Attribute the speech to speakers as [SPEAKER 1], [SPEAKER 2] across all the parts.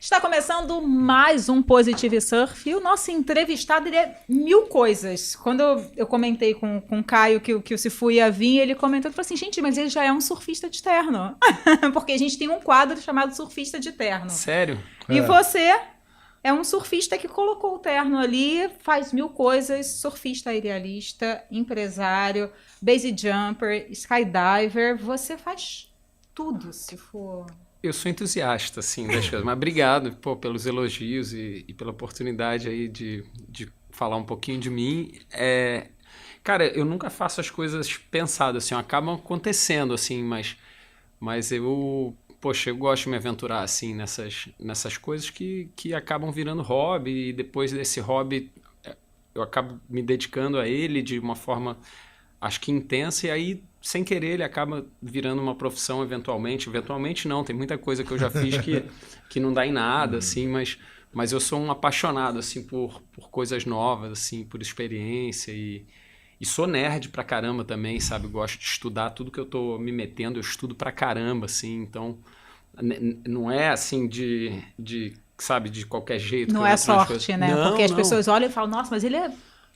[SPEAKER 1] Está começando mais um Positive Surf e o nosso entrevistado ele é mil coisas. Quando eu comentei com o Caio que o Sifu ia vir, ele comentou, ele falou assim, gente, mas ele já é um surfista de terno. Porque a gente tem um quadro chamado Surfista de Terno.
[SPEAKER 2] Sério?
[SPEAKER 1] E você é um surfista que colocou o terno ali, faz mil coisas, surfista idealista, empresário, base jumper, skydiver, você faz tudo, se for...
[SPEAKER 2] Eu sou entusiasta, assim, das coisas. Mas obrigado, pelos elogios e pela oportunidade aí de falar um pouquinho de mim. Cara, eu nunca faço as coisas pensadas, assim, acabam acontecendo, assim, mas eu gosto de me aventurar, assim, nessas coisas que acabam virando hobby e depois desse hobby eu acabo me dedicando a ele de uma forma, acho que intensa, e aí, sem querer, ele acaba virando uma profissão eventualmente. Eventualmente não, tem muita coisa que eu já fiz que não dá em nada, assim, mas eu sou um apaixonado, assim, por coisas novas, assim, por experiência e sou nerd pra caramba também, sabe? Gosto de estudar tudo que eu tô me metendo, eu estudo pra caramba, assim, então não é assim sabe, de qualquer jeito
[SPEAKER 1] Não
[SPEAKER 2] que eu
[SPEAKER 1] é
[SPEAKER 2] entro nas coisas.
[SPEAKER 1] sorte, né?
[SPEAKER 2] Não,
[SPEAKER 1] Porque as
[SPEAKER 2] não.
[SPEAKER 1] pessoas olham e falam, nossa, mas ele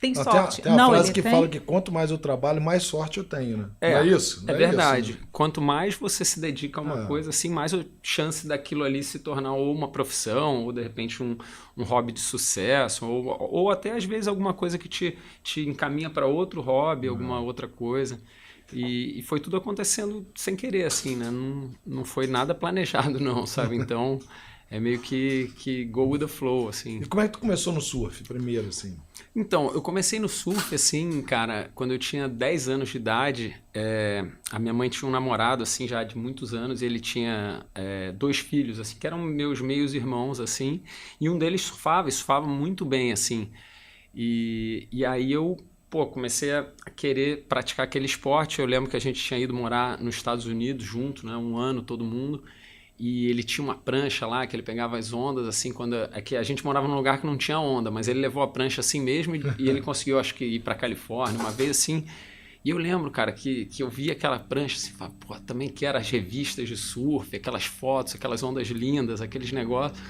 [SPEAKER 1] tem
[SPEAKER 3] Não,
[SPEAKER 1] sorte.
[SPEAKER 3] tem uma
[SPEAKER 1] Não,
[SPEAKER 3] frase
[SPEAKER 1] ele
[SPEAKER 3] que
[SPEAKER 1] tem.
[SPEAKER 3] fala que quanto mais eu trabalho, mais sorte eu tenho, né? Não é isso?
[SPEAKER 2] É
[SPEAKER 3] Não
[SPEAKER 2] verdade.
[SPEAKER 3] isso, né?
[SPEAKER 2] Quanto mais você se dedica a uma coisa, assim, mais a chance daquilo ali se tornar ou uma profissão, ou de repente um hobby de sucesso, ou até às vezes alguma coisa que te encaminha para outro hobby, alguma outra coisa. E foi tudo acontecendo sem querer, assim, né? Não foi nada planejado, não, sabe? Então é meio que go with the flow, assim.
[SPEAKER 3] E como é que tu começou no surf primeiro, assim?
[SPEAKER 2] Então, eu comecei no surf, assim, cara, quando eu tinha 10 anos de idade. A minha mãe tinha um namorado, assim, já de muitos anos, e ele tinha 2 filhos, assim, que eram meus meios irmãos, assim, e um deles surfava muito bem, assim. E aí eu, comecei a querer praticar aquele esporte. Eu lembro que a gente tinha ido morar nos Estados Unidos junto, né, um ano, todo mundo. E ele tinha uma prancha lá que ele pegava as ondas, assim, que a gente morava num lugar que não tinha onda, mas ele levou a prancha assim mesmo e ele conseguiu, acho que, ir pra Califórnia uma vez, assim. E eu lembro, cara, que eu vi aquela prancha assim, falava, também quero as revistas de surf, aquelas fotos, aquelas ondas lindas, aqueles negócios.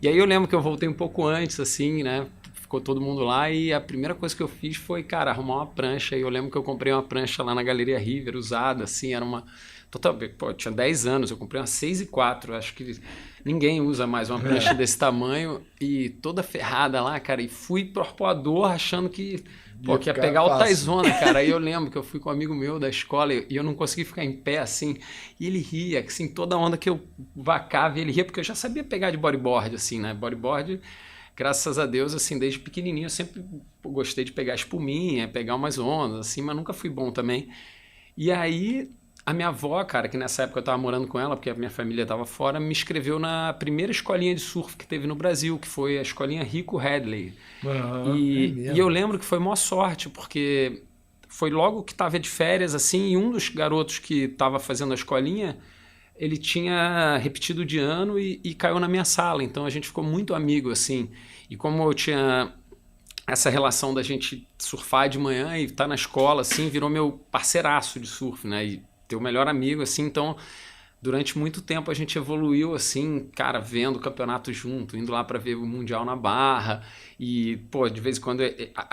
[SPEAKER 2] E aí eu lembro que eu voltei um pouco antes, assim, né? Ficou todo mundo lá e a primeira coisa que eu fiz foi, cara, arrumar uma prancha. E eu lembro que eu comprei uma prancha lá na Galeria River, usada, assim, era uma... Total, eu tinha 10 anos, eu comprei uma 6,4. Acho que ninguém usa mais uma prancha desse tamanho e toda ferrada lá, cara. E fui pro arpoador achando que ia pegar altas zona, cara. Aí eu lembro que eu fui com um amigo meu da escola e eu não consegui ficar em pé, assim. E ele ria, assim, toda onda que eu vacava, ele ria, porque eu já sabia pegar de bodyboard, assim, né? Bodyboard, graças a Deus, assim, desde pequenininho eu sempre gostei de pegar espuminha, pegar umas ondas, assim, mas nunca fui bom também. E aí... A minha avó, cara, que nessa época eu tava morando com ela, porque a minha família tava fora, me inscreveu na primeira escolinha de surf que teve no Brasil, que foi a escolinha Rico Hadley. E eu lembro que foi maior sorte, porque foi logo que tava de férias, assim, e um dos garotos que tava fazendo a escolinha, ele tinha repetido de ano e caiu na minha sala. Então a gente ficou muito amigo, assim. E como eu tinha essa relação da gente surfar de manhã e estar na escola, assim, virou meu parceiraço de surf, né? E teu melhor amigo, assim, então durante muito tempo a gente evoluiu, assim, cara, vendo o campeonato junto, indo lá para ver o Mundial na Barra e, de vez em quando,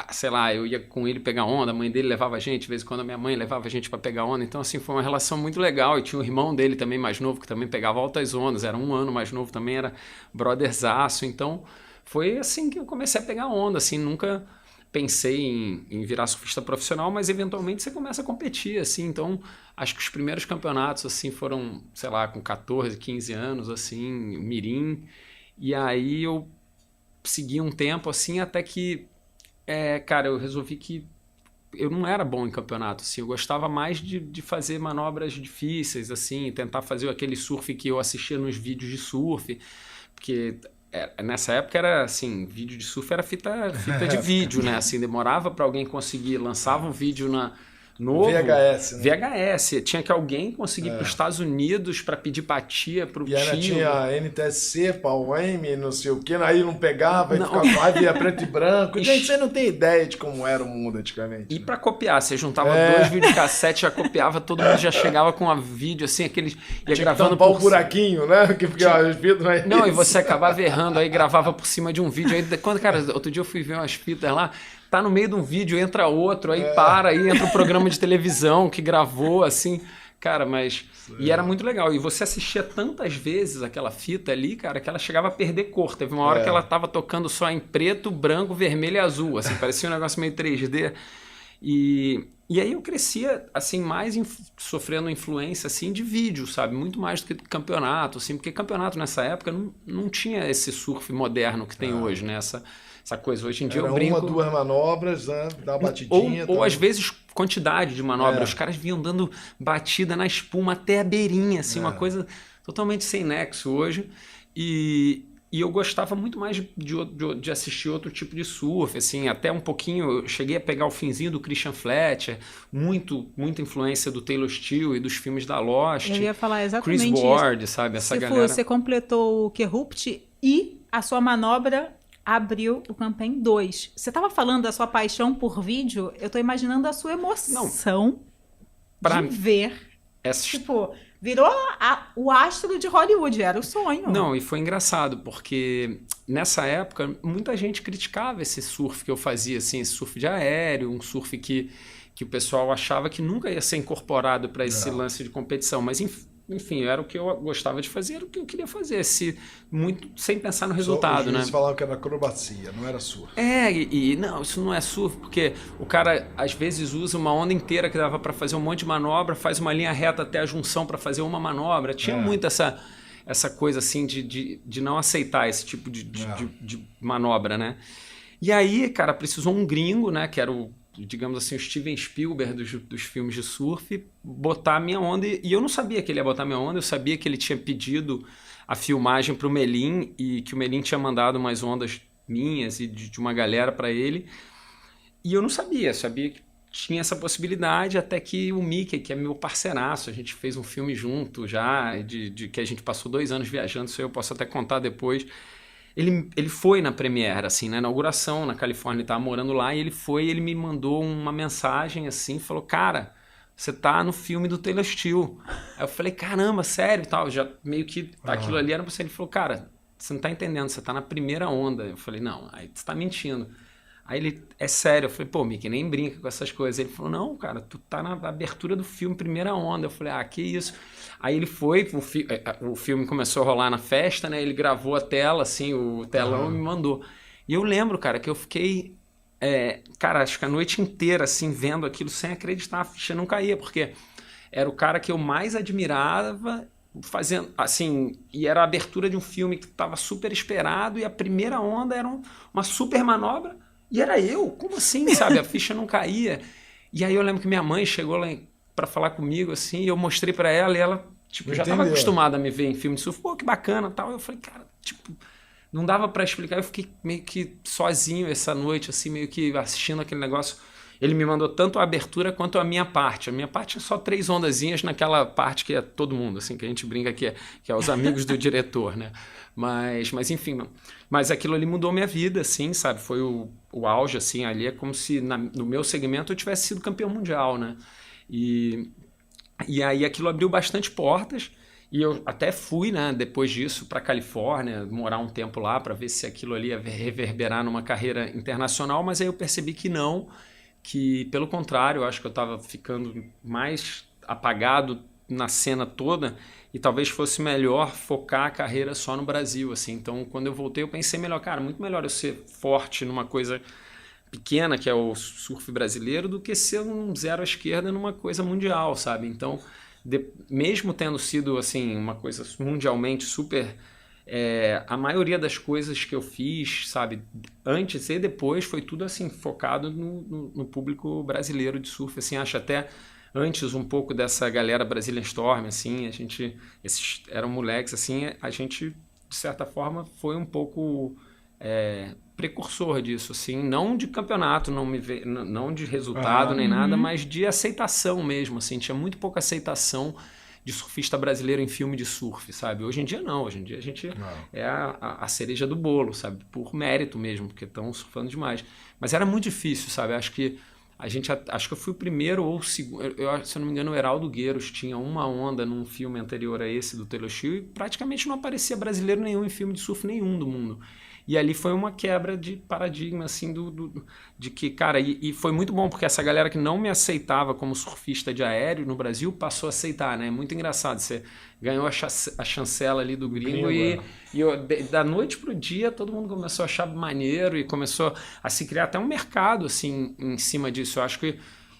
[SPEAKER 2] sei lá, eu ia com ele pegar onda, a mãe dele levava a gente, de vez em quando a minha mãe levava a gente para pegar onda, então, assim, foi uma relação muito legal. E tinha o irmão dele também mais novo, que também pegava altas ondas, era um ano mais novo também, era brotherzaço, então foi assim que eu comecei a pegar onda, assim, nunca... Pensei em virar surfista profissional, mas eventualmente você começa a competir, assim, então acho que os primeiros campeonatos, assim, foram, sei lá, com 14, 15 anos, assim, mirim, e aí eu segui um tempo, assim, até que, cara, eu resolvi que eu não era bom em campeonato, assim, eu gostava mais de fazer manobras difíceis, assim, tentar fazer aquele surf que eu assistia nos vídeos de surf, porque... nessa época era assim, vídeo de surf era fita de vídeo, né? Assim, demorava para alguém conseguir, lançava um vídeo novo.
[SPEAKER 3] VHS, né?
[SPEAKER 2] VHS. Tinha que alguém conseguir ir para os Estados Unidos para pedir pra tia, pro tio.
[SPEAKER 3] E ainda tinha NTSC, PAL-M, não sei o que, aí não pegava, e ficava lá, via preto e branco. Gente, você não tem ideia de como era o mundo antigamente.
[SPEAKER 2] E para copiar, você juntava 2 videocassetes, já copiava, todo mundo já chegava com um vídeo assim, aqueles... Ia
[SPEAKER 3] tinha
[SPEAKER 2] gravando
[SPEAKER 3] que tampar o buraquinho, né? Que ficava as fitas, né?
[SPEAKER 2] Não, e você acabava errando, aí gravava por cima de um vídeo. Aí, cara, outro dia eu fui ver umas fitas lá, tá no meio de um vídeo, entra outro, aí aí entra o programa de televisão que gravou, assim, cara, mas... E era muito legal, e você assistia tantas vezes aquela fita ali, cara, que ela chegava a perder cor. Teve uma hora que ela tava tocando só em preto, branco, vermelho e azul, assim, parecia um negócio meio 3D. E aí eu crescia, assim, mais sofrendo influência, assim, de vídeo, sabe? Muito mais do que campeonato, assim, porque campeonato nessa época não tinha esse surf moderno que tem hoje, né? Essa coisa. Hoje em dia eu brinco...
[SPEAKER 3] 1 ou 2 manobras, né? Dá uma batidinha.
[SPEAKER 2] Ou às vezes quantidade de manobras. Os caras vinham dando batida na espuma até a beirinha, assim, uma coisa totalmente sem nexo hoje. E eu gostava muito mais de assistir outro tipo de surf, assim, até um pouquinho, eu cheguei a pegar o finzinho do Christian Fletcher, muita influência do Taylor Steele e dos filmes da Lost.
[SPEAKER 1] Eu ia falar exatamente
[SPEAKER 2] Chris Ward, sabe, essa galera.
[SPEAKER 1] Você completou o Kerupt e a sua manobra abriu o Campaign 2. Você estava falando da sua paixão por vídeo, eu estou imaginando a sua emoção de ver, tipo... Virou o astro de Hollywood, era o sonho.
[SPEAKER 2] Não, e foi engraçado, porque nessa época muita gente criticava esse surf que eu fazia, assim, esse surf de aéreo, um surf que o pessoal achava que nunca ia ser incorporado para esse lance de competição. Mas, enfim, era o que eu gostava de fazer, era o que eu queria fazer, sem pensar no resultado, né?
[SPEAKER 3] Eles falavam que era acrobacia, não era surf.
[SPEAKER 2] Não, isso não é surf, porque o cara às vezes usa uma onda inteira que dava para fazer um monte de manobra, faz uma linha reta até a junção para fazer uma manobra. Tinha muito essa coisa assim de não aceitar esse tipo de manobra, né? E aí, cara, precisou um gringo, né, que era digamos assim, o Steven Spielberg dos filmes de surf, botar a minha onda. E eu não sabia que ele ia botar a minha onda, eu sabia que ele tinha pedido a filmagem para o Melim e que o Melim tinha mandado umas ondas minhas e de uma galera para ele. E eu não sabia que tinha essa possibilidade, até que o Mickey, que é meu parceiraço, a gente fez um filme junto já, que a gente passou 2 anos viajando, isso eu posso até contar depois. Ele foi na premiere, assim, na inauguração na Califórnia, ele estava morando lá, e ele me mandou uma mensagem assim, falou, cara, você tá no filme do Taylor Steele. Aí eu falei, caramba, sério, tal, já meio que aquilo ali era pra você. Ele falou, cara, você não tá entendendo, você tá na primeira onda. Eu falei, não, aí você tá mentindo. Aí ele, é sério, eu falei, pô, Mickey, nem brinca com essas coisas. Ele falou, não, cara, tu tá na abertura do filme, primeira onda. Eu falei, que isso. Aí ele foi, o filme começou a rolar na festa, né? Ele gravou a tela, assim, o telão e me mandou. E eu lembro, cara, que eu fiquei, cara, acho que a noite inteira, assim, vendo aquilo sem acreditar, a ficha não caía, porque era o cara que eu mais admirava, fazendo, assim, e era a abertura de um filme que estava super esperado, e a primeira onda era uma super manobra, e era eu, como assim, sabe? A ficha não caía. E aí eu lembro que minha mãe chegou lá para falar comigo, assim, e eu mostrei para ela, e ela, tipo, já estava acostumada a me ver em filme de surf, pô, que bacana, tal. Eu falei, cara, tipo, não dava para explicar. Eu fiquei meio que sozinho essa noite, assim, meio que assistindo aquele negócio. Ele me mandou tanto a abertura quanto a minha parte. A minha parte é só 3 ondazinhas naquela parte que é todo mundo, assim, que a gente brinca que é os amigos do diretor, né? Mas enfim, mas aquilo ali mudou minha vida, assim, sabe? Foi o auge, assim, ali é como se no meu segmento eu tivesse sido campeão mundial, né? E aí aquilo abriu bastante portas, e eu até fui, né, depois disso para Califórnia, morar um tempo lá para ver se aquilo ali ia reverberar numa carreira internacional, mas aí eu percebi que não, que pelo contrário, eu acho que eu estava ficando mais apagado na cena toda, e talvez fosse melhor focar a carreira só no Brasil, assim. Então, quando eu voltei, eu pensei melhor, cara, muito melhor eu ser forte numa coisa pequena, que é o surf brasileiro, do que ser um zero à esquerda numa coisa mundial, sabe? Então, mesmo tendo sido, assim, uma coisa mundialmente super... a maioria das coisas que eu fiz, sabe, antes e depois, foi tudo, assim, focado no público brasileiro de surf, assim, acho até... Antes um pouco dessa galera Brazilian Storm, assim, esses eram moleques, assim, a gente, de certa forma, foi um pouco precursor disso, assim, não de campeonato, não de resultado nem nada, mas de aceitação mesmo, assim, tinha muito pouca aceitação de surfista brasileiro em filme de surf, sabe? Hoje em dia não, hoje em dia a gente é a cereja do bolo, sabe? Por mérito mesmo, porque estão surfando demais. Mas era muito difícil, sabe? Acho que eu fui o primeiro ou o segundo, se eu não me engano o Heraldo Gueiros tinha uma onda num filme anterior a esse do Taylor Shield e praticamente não aparecia brasileiro nenhum em filme de surf nenhum do mundo. E ali foi uma quebra de paradigma, assim, de que, cara, e foi muito bom, porque essa galera que não me aceitava como surfista de aéreo no Brasil passou a aceitar, né? É muito engraçado, você ganhou a chancela ali do gringo da noite pro dia todo mundo começou a achar maneiro e começou a se criar até um mercado, assim, em cima disso. Eu acho que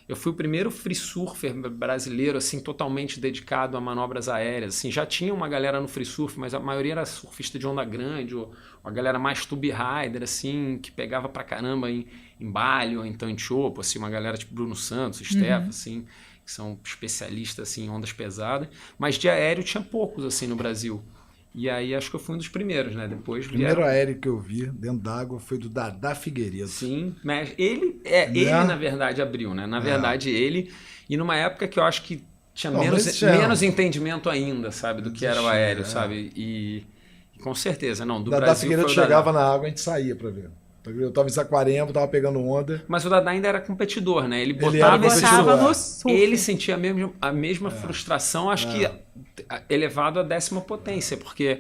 [SPEAKER 2] eu fui o primeiro free surfer brasileiro, assim, totalmente dedicado a manobras aéreas. Assim, já tinha uma galera no free surf, mas a maioria era surfista de onda grande, ou a galera mais tube rider, assim, que pegava pra caramba em Bali, ou então em Chopo, assim, uma galera tipo Bruno Santos, Steph, assim, que são especialistas, assim, em ondas pesadas. Mas de aéreo tinha poucos, assim, no Brasil. E aí acho que eu fui um dos primeiros, né? Depois
[SPEAKER 3] o primeiro aéreo que eu vi dentro d'água foi do Dadá Figueiredo.
[SPEAKER 2] Sim, mas ele na verdade abriu, né? Na verdade ele, e numa época que eu acho que tinha menos entendimento ainda, sabe? Do que era o aéreo, sabe? E com certeza, não, do
[SPEAKER 3] Dadá
[SPEAKER 2] Brasil
[SPEAKER 3] Figueiredo
[SPEAKER 2] foi o
[SPEAKER 3] chegava na água, a gente saía pra ver. Eu tava em Saquarema, tava pegando onda.
[SPEAKER 2] Mas o Dadá ainda era competidor, né? Ele botava
[SPEAKER 1] no surf.
[SPEAKER 2] Ele sentia a mesma frustração, acho que elevado à 10ª potência, porque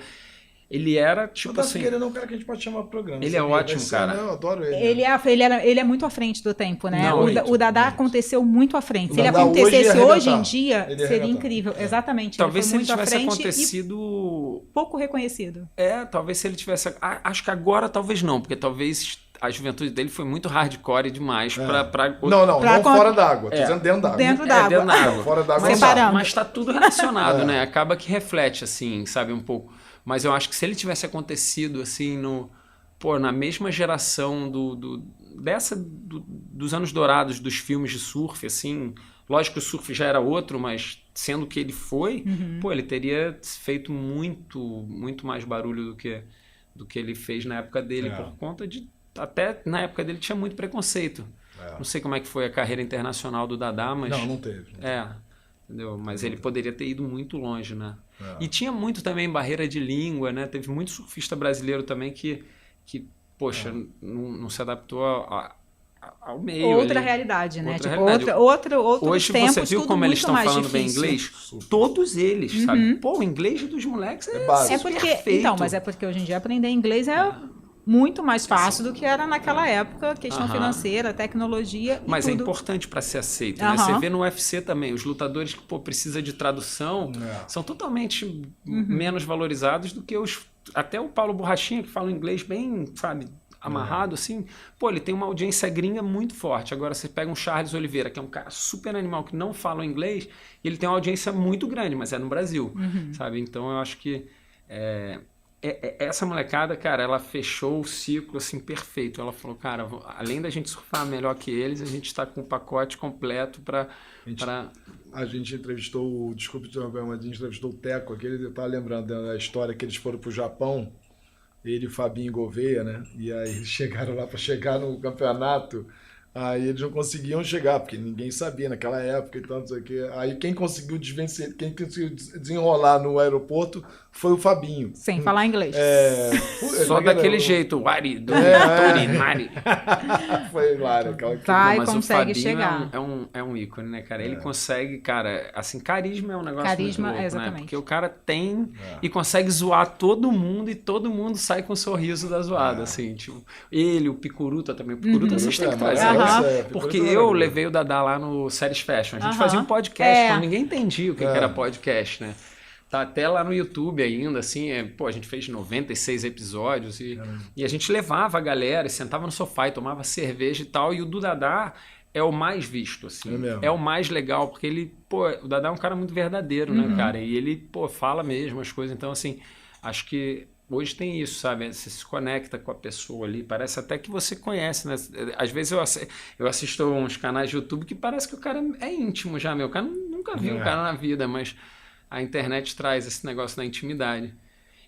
[SPEAKER 2] ele era tipo assim...
[SPEAKER 3] O Dadá Figueiredo é um cara que a gente pode chamar pro programa.
[SPEAKER 2] Ele é ótimo, cara.
[SPEAKER 3] Eu adoro ele.
[SPEAKER 1] Ele é muito à frente do tempo, né?
[SPEAKER 2] Não,
[SPEAKER 1] o Dadá aconteceu muito à frente. Se ele
[SPEAKER 3] Dadá
[SPEAKER 1] acontecesse hoje em
[SPEAKER 3] dia,
[SPEAKER 1] dia, seria incrível. Exatamente.
[SPEAKER 2] Talvez se ele
[SPEAKER 1] muito
[SPEAKER 2] tivesse acontecido...
[SPEAKER 1] pouco reconhecido.
[SPEAKER 2] Talvez se ele tivesse... Acho que agora talvez não, porque talvez a juventude dele foi muito hardcore demais pra...
[SPEAKER 3] Não fora d'água. Tô dizendo dentro d'água.
[SPEAKER 1] Dentro d'água.
[SPEAKER 3] Fora d'água
[SPEAKER 2] mas tá tudo relacionado, né? Acaba que reflete, assim, sabe, um pouco. Mas eu acho que se ele tivesse acontecido, assim, na mesma geração dos anos dourados dos filmes de surf, assim... Lógico que o surf já era outro, mas sendo que ele foi, ele teria feito muito, muito mais barulho do que ele fez na época dele, por conta de... Até na época dele tinha muito preconceito. Não sei como é que foi a carreira internacional do Dadá, mas...
[SPEAKER 3] Não teve.
[SPEAKER 2] Entendeu? Mas ele poderia ter ido muito longe, né? E tinha muito também barreira de língua, né? Teve muito surfista brasileiro também que poxa, não se adaptou ao meio.
[SPEAKER 1] Outra
[SPEAKER 2] ali.
[SPEAKER 1] Realidade, né?
[SPEAKER 2] Outros
[SPEAKER 1] Hoje
[SPEAKER 2] tempos, você viu como eles estão falando bem inglês?
[SPEAKER 3] Super.
[SPEAKER 2] Todos eles, sabe? Pô, o inglês dos moleques é
[SPEAKER 3] básico.
[SPEAKER 2] perfeito.
[SPEAKER 1] Então, mas é porque hoje em dia aprender inglês é muito mais fácil do que era naquela época, questão financeira, tecnologia e
[SPEAKER 2] mas
[SPEAKER 1] tudo.
[SPEAKER 2] é importante para ser aceito, né? Você vê no UFC também, os lutadores que precisa de tradução são totalmente menos valorizados do que até o Paulo Borrachinha, que fala inglês bem, sabe, amarrado, assim. Ele tem uma audiência gringa muito forte. Agora você pega um Charles Oliveira, que é um cara super animal, que não fala inglês, e ele tem uma audiência muito grande, mas é no Brasil, sabe? Então eu acho que essa molecada, cara, ela fechou o ciclo, assim, perfeito. Ela falou, cara, além da gente surfar melhor que eles, a gente está com o pacote completo para...
[SPEAKER 3] A gente entrevistou, desculpe, mas a gente entrevistou o Teco, aquele, eu estava lembrando da história que eles foram para o Japão, ele e o Fabinho Gouveia, né? E aí eles chegaram lá para chegar no campeonato, aí eles não conseguiam chegar, porque ninguém sabia naquela época e tal, não sei o quê. Aí quem conseguiu desenrolar no aeroporto foi o Fabinho.
[SPEAKER 1] Sem falar inglês.
[SPEAKER 2] Só daquele jeito, Wari, Mari.
[SPEAKER 3] Foi lá,
[SPEAKER 1] mas consegue chegar.
[SPEAKER 2] É um ícone, né, cara? Ele consegue, cara, assim, carisma é um negócio
[SPEAKER 1] carisma,
[SPEAKER 2] muito louco,
[SPEAKER 1] exatamente.
[SPEAKER 2] Né? Porque o cara tem e consegue zoar todo mundo e todo mundo sai com um sorriso da zoada, assim, tipo, ele, o Picuruta também. O Picuruta vocês têm que trazer. Porque eu levei o Dadá lá no Series Fashion. A gente fazia um podcast, quando ninguém entendia o que era podcast, né? Tá até lá no YouTube ainda, assim, a gente fez 96 episódios e a gente levava a galera e sentava no sofá e tomava cerveja e tal, e o do Dadá é o mais visto, assim, é o mais legal, porque ele, o Dadá é um cara muito verdadeiro, né, cara, e ele, fala mesmo as coisas, então, assim, acho que hoje tem isso, sabe, você se conecta com a pessoa ali, parece até que você conhece, né, às vezes eu assisto uns canais de YouTube que parece que o cara é íntimo já, o cara nunca viu o cara na vida, mas... A internet traz esse negócio da intimidade.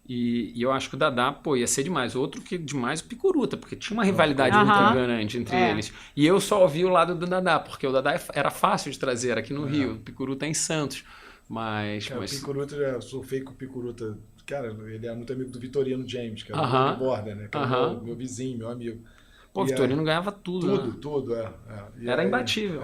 [SPEAKER 2] E eu acho que o Dadá, pô, ia ser demais. Outro que demais, o Picuruta, porque tinha uma rivalidade
[SPEAKER 1] Aham.
[SPEAKER 2] muito grande entre eles. E eu só ouvi o lado do Dadá, porque o Dadá era fácil de trazer aqui no Rio. O Picuruta é em Santos. Mas...
[SPEAKER 3] Cara, o Picuruta, eu surfei com o Picuruta. Cara, ele é muito amigo do Vitorino James, que é o
[SPEAKER 2] Aham.
[SPEAKER 3] longboarder, né? Que é meu vizinho, meu amigo.
[SPEAKER 2] Pô, o Vitorino ganhava tudo, né?
[SPEAKER 3] Tudo, E
[SPEAKER 2] Era
[SPEAKER 3] aí,
[SPEAKER 2] imbatível.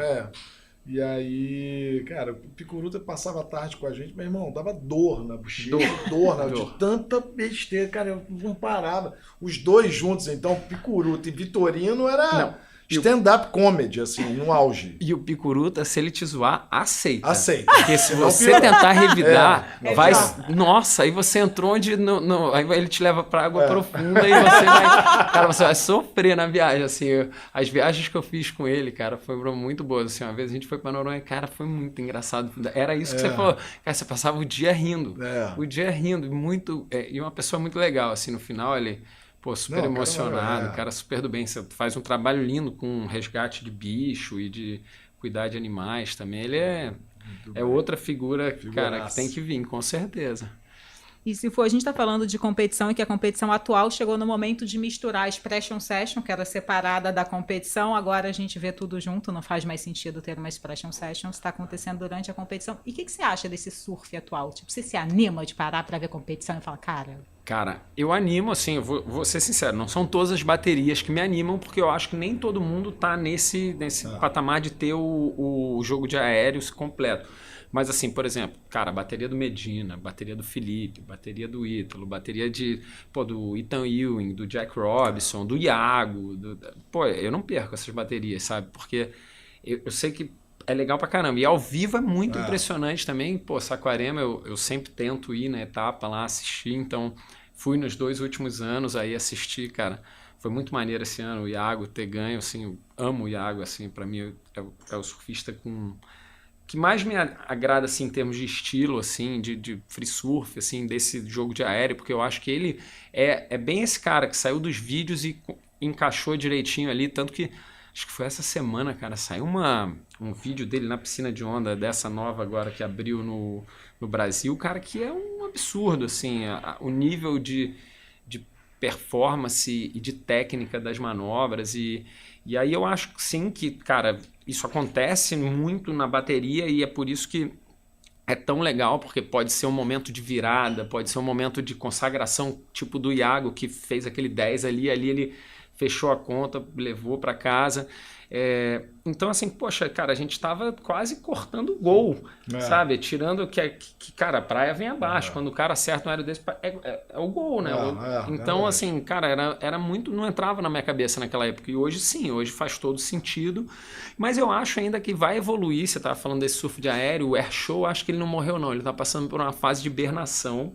[SPEAKER 3] E aí, cara, o Picuruta passava a tarde com a gente, meu irmão, dava dor na bochecha, dor. De tanta besteira, cara, eu não parava. Os dois juntos, então, Picuruta e Vitorino era stand-up comedy, assim, no auge.
[SPEAKER 2] E o Picuruta, se ele te zoar, aceita.
[SPEAKER 3] Aceita.
[SPEAKER 2] Porque se você tentar revidar, vai...
[SPEAKER 1] pior.
[SPEAKER 2] Nossa, aí você entrou onde... Aí ele te leva pra água profunda e você vai... Cara, você vai sofrer na viagem, assim. As viagens que eu fiz com ele, cara, foram muito boas. Assim, uma vez a gente foi pra Noronha, cara, foi muito engraçado. Era isso que você falou. Cara, você passava o dia rindo. O dia rindo. Muito... E uma pessoa muito legal, assim, no final ele... Pô, super emocionado, cara, super do bem. Você faz um trabalho lindo com resgate de bicho e de cuidar de animais também. Ele é outra figura, cara, que tem que vir, com certeza.
[SPEAKER 1] E se for, a gente está falando de competição e que a competição atual chegou no momento de misturar a Expression Session, que era separada da competição, agora a gente vê tudo junto, não faz mais sentido ter uma Expression Session, está acontecendo durante a competição. E o que você acha desse surf atual? Tipo, você se anima de parar para ver competição e falar, cara...
[SPEAKER 2] Cara, eu animo, assim, eu vou ser sincero, não são todas as baterias que me animam, porque eu acho que nem todo mundo tá nesse patamar de ter o jogo de aéreos completo. Mas assim, por exemplo, cara, bateria do Medina, bateria do Felipe, bateria do Ítalo, bateria do Ethan Ewing, do Jack Robinson, do Iago, pô, eu não perco essas baterias, sabe? Porque eu sei que é legal pra caramba. E ao vivo é muito impressionante também. Pô, Saquarema eu sempre tento ir na etapa lá assistir, então fui nos 2 últimos anos aí assistir, cara. Foi muito maneiro esse ano o Iago ter ganho, assim, eu amo o Iago, assim, pra mim é o surfista que mais me agrada, assim, em termos de estilo, assim, de free surf, assim, desse jogo de aéreo, porque eu acho que ele é bem esse cara que saiu dos vídeos e encaixou direitinho ali, tanto que acho que foi essa semana, cara, saiu um vídeo dele na piscina de onda, dessa nova agora que abriu no Brasil, cara, que é um absurdo, assim, o nível de performance e de técnica das manobras, e aí eu acho sim que, cara, isso acontece muito na bateria e é por isso que é tão legal, porque pode ser um momento de virada, pode ser um momento de consagração, tipo do Iago, que fez aquele 10 ali ele fechou a conta, levou para casa. Então, assim, poxa, cara, a gente estava quase cortando o gol, sabe? Tirando que, cara, a praia vem abaixo. Quando o cara acerta um aéreo desse, é o gol, né? Então, assim, cara, era muito... Não entrava na minha cabeça naquela época. E hoje, sim, hoje faz todo sentido. Mas eu acho ainda que vai evoluir. Você estava falando desse surf de aéreo, o air show, acho que ele não morreu, não. Ele está passando por uma fase de hibernação.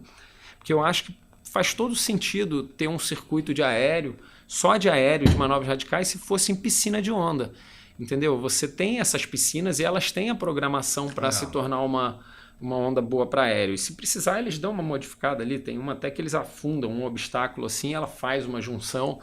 [SPEAKER 2] Porque eu acho que faz todo sentido ter um circuito de aéreo, só de aéreo, de manobras radicais, se fosse em piscina de onda, entendeu? Você tem essas piscinas e elas têm a programação para se tornar uma onda boa para aéreo. E se precisar, eles dão uma modificada ali. Tem uma até que eles afundam um obstáculo assim, ela faz uma junção.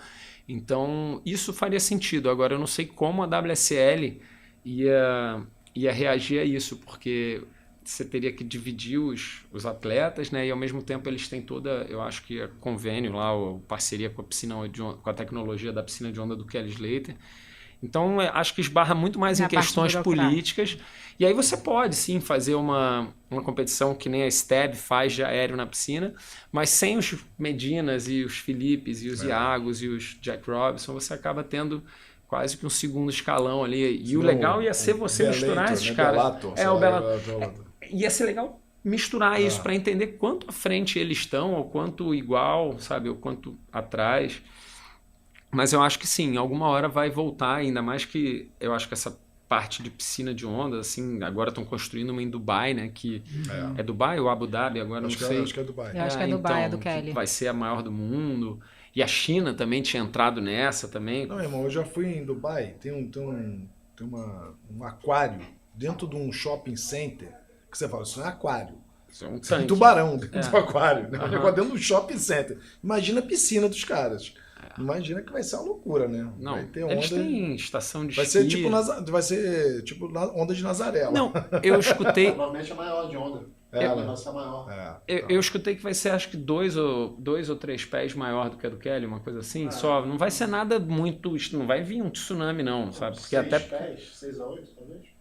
[SPEAKER 2] Então, isso faria sentido. Agora, eu não sei como a WSL ia reagir a isso, porque você teria que dividir os atletas, né? E ao mesmo tempo eles têm toda, eu acho que é convênio lá, ou parceria com a piscina de onda, com a tecnologia da piscina de onda do Kelly Slater. Então acho que esbarra muito mais em questões políticas. E aí você pode sim fazer uma competição que nem a STEB faz de aéreo na piscina, mas sem os Medinas e os Filipes e os Iagos e os Jack Robinson, você acaba tendo quase que um segundo escalão ali. E o legal ia ser você misturar esses caras. O Bellator. Ia ser legal misturar isso para entender quanto à frente eles estão, ou quanto igual, sabe, ou quanto atrás. Mas eu acho que sim, alguma hora vai voltar, ainda mais que eu acho que essa parte de piscina de onda, assim, agora estão construindo uma em Dubai, né, que é Dubai ou Abu Dhabi, agora não sei.
[SPEAKER 3] Acho que é Dubai.
[SPEAKER 1] Eu acho que é Dubai,
[SPEAKER 2] então,
[SPEAKER 1] é do Kelly.
[SPEAKER 2] Vai ser a maior do mundo. E a China também tinha entrado nessa também.
[SPEAKER 3] Não, irmão, eu já fui em Dubai, tem um aquário dentro de um shopping center, que você fala, isso não é aquário.
[SPEAKER 2] Isso é um
[SPEAKER 3] Tem
[SPEAKER 2] tanque.
[SPEAKER 3] tubarão dentro do aquário, né? Dentro do shopping center. Imagina a piscina dos caras. Imagina que vai ser uma loucura, né?
[SPEAKER 2] Não,
[SPEAKER 3] vai ter
[SPEAKER 2] eles
[SPEAKER 3] onda...
[SPEAKER 2] têm estação de
[SPEAKER 3] vai
[SPEAKER 2] esqui.
[SPEAKER 3] Ser tipo onda de Nazaré.
[SPEAKER 2] Não, eu escutei...
[SPEAKER 4] Normalmente é maior de onda.
[SPEAKER 3] Ela
[SPEAKER 4] vai ser maior.
[SPEAKER 2] Eu escutei que vai ser, acho que 2 ou 3 pés maior do que a do Kelly, uma coisa assim. Só não vai ser nada muito... Não vai vir um tsunami, não, sabe? Porque
[SPEAKER 4] 6
[SPEAKER 2] até...
[SPEAKER 4] pés, 6 a 8, talvez.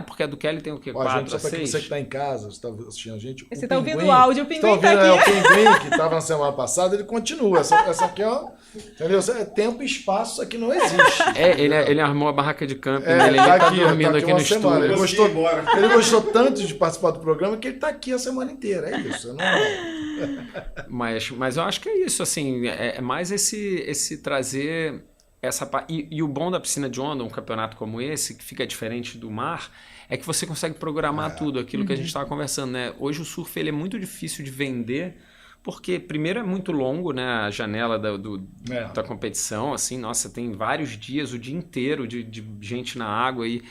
[SPEAKER 2] Porque a do Kelly tem o quê?
[SPEAKER 3] Ó,
[SPEAKER 2] 4
[SPEAKER 3] gente,
[SPEAKER 2] a
[SPEAKER 3] só para
[SPEAKER 2] 6?
[SPEAKER 3] você que está em casa, você está assistindo a gente.
[SPEAKER 1] Você está ouvindo o áudio, o Pinguim está aqui.
[SPEAKER 3] O Pinguim, que estava na semana passada, ele continua. Essa aqui, ó, entendeu? Tempo e espaço, isso aqui não existe.
[SPEAKER 2] Ele armou a barraca de camping, ele
[SPEAKER 3] tá
[SPEAKER 2] tá
[SPEAKER 3] aqui,
[SPEAKER 2] dormindo aqui no
[SPEAKER 3] semana.
[SPEAKER 2] estúdio.
[SPEAKER 3] Ele gostou tanto de participar do programa que ele está aqui a semana inteira. É isso, não
[SPEAKER 2] Mas eu acho que é isso, assim, é mais esse trazer essa e o bom da piscina de onda, um campeonato como esse, que fica diferente do mar, é que você consegue programar tudo, aquilo que a gente estava conversando, né? Hoje o surf ele é muito difícil de vender, porque primeiro é muito longo, né? A janela da competição, assim, nossa, tem vários dias, o dia inteiro de gente na água e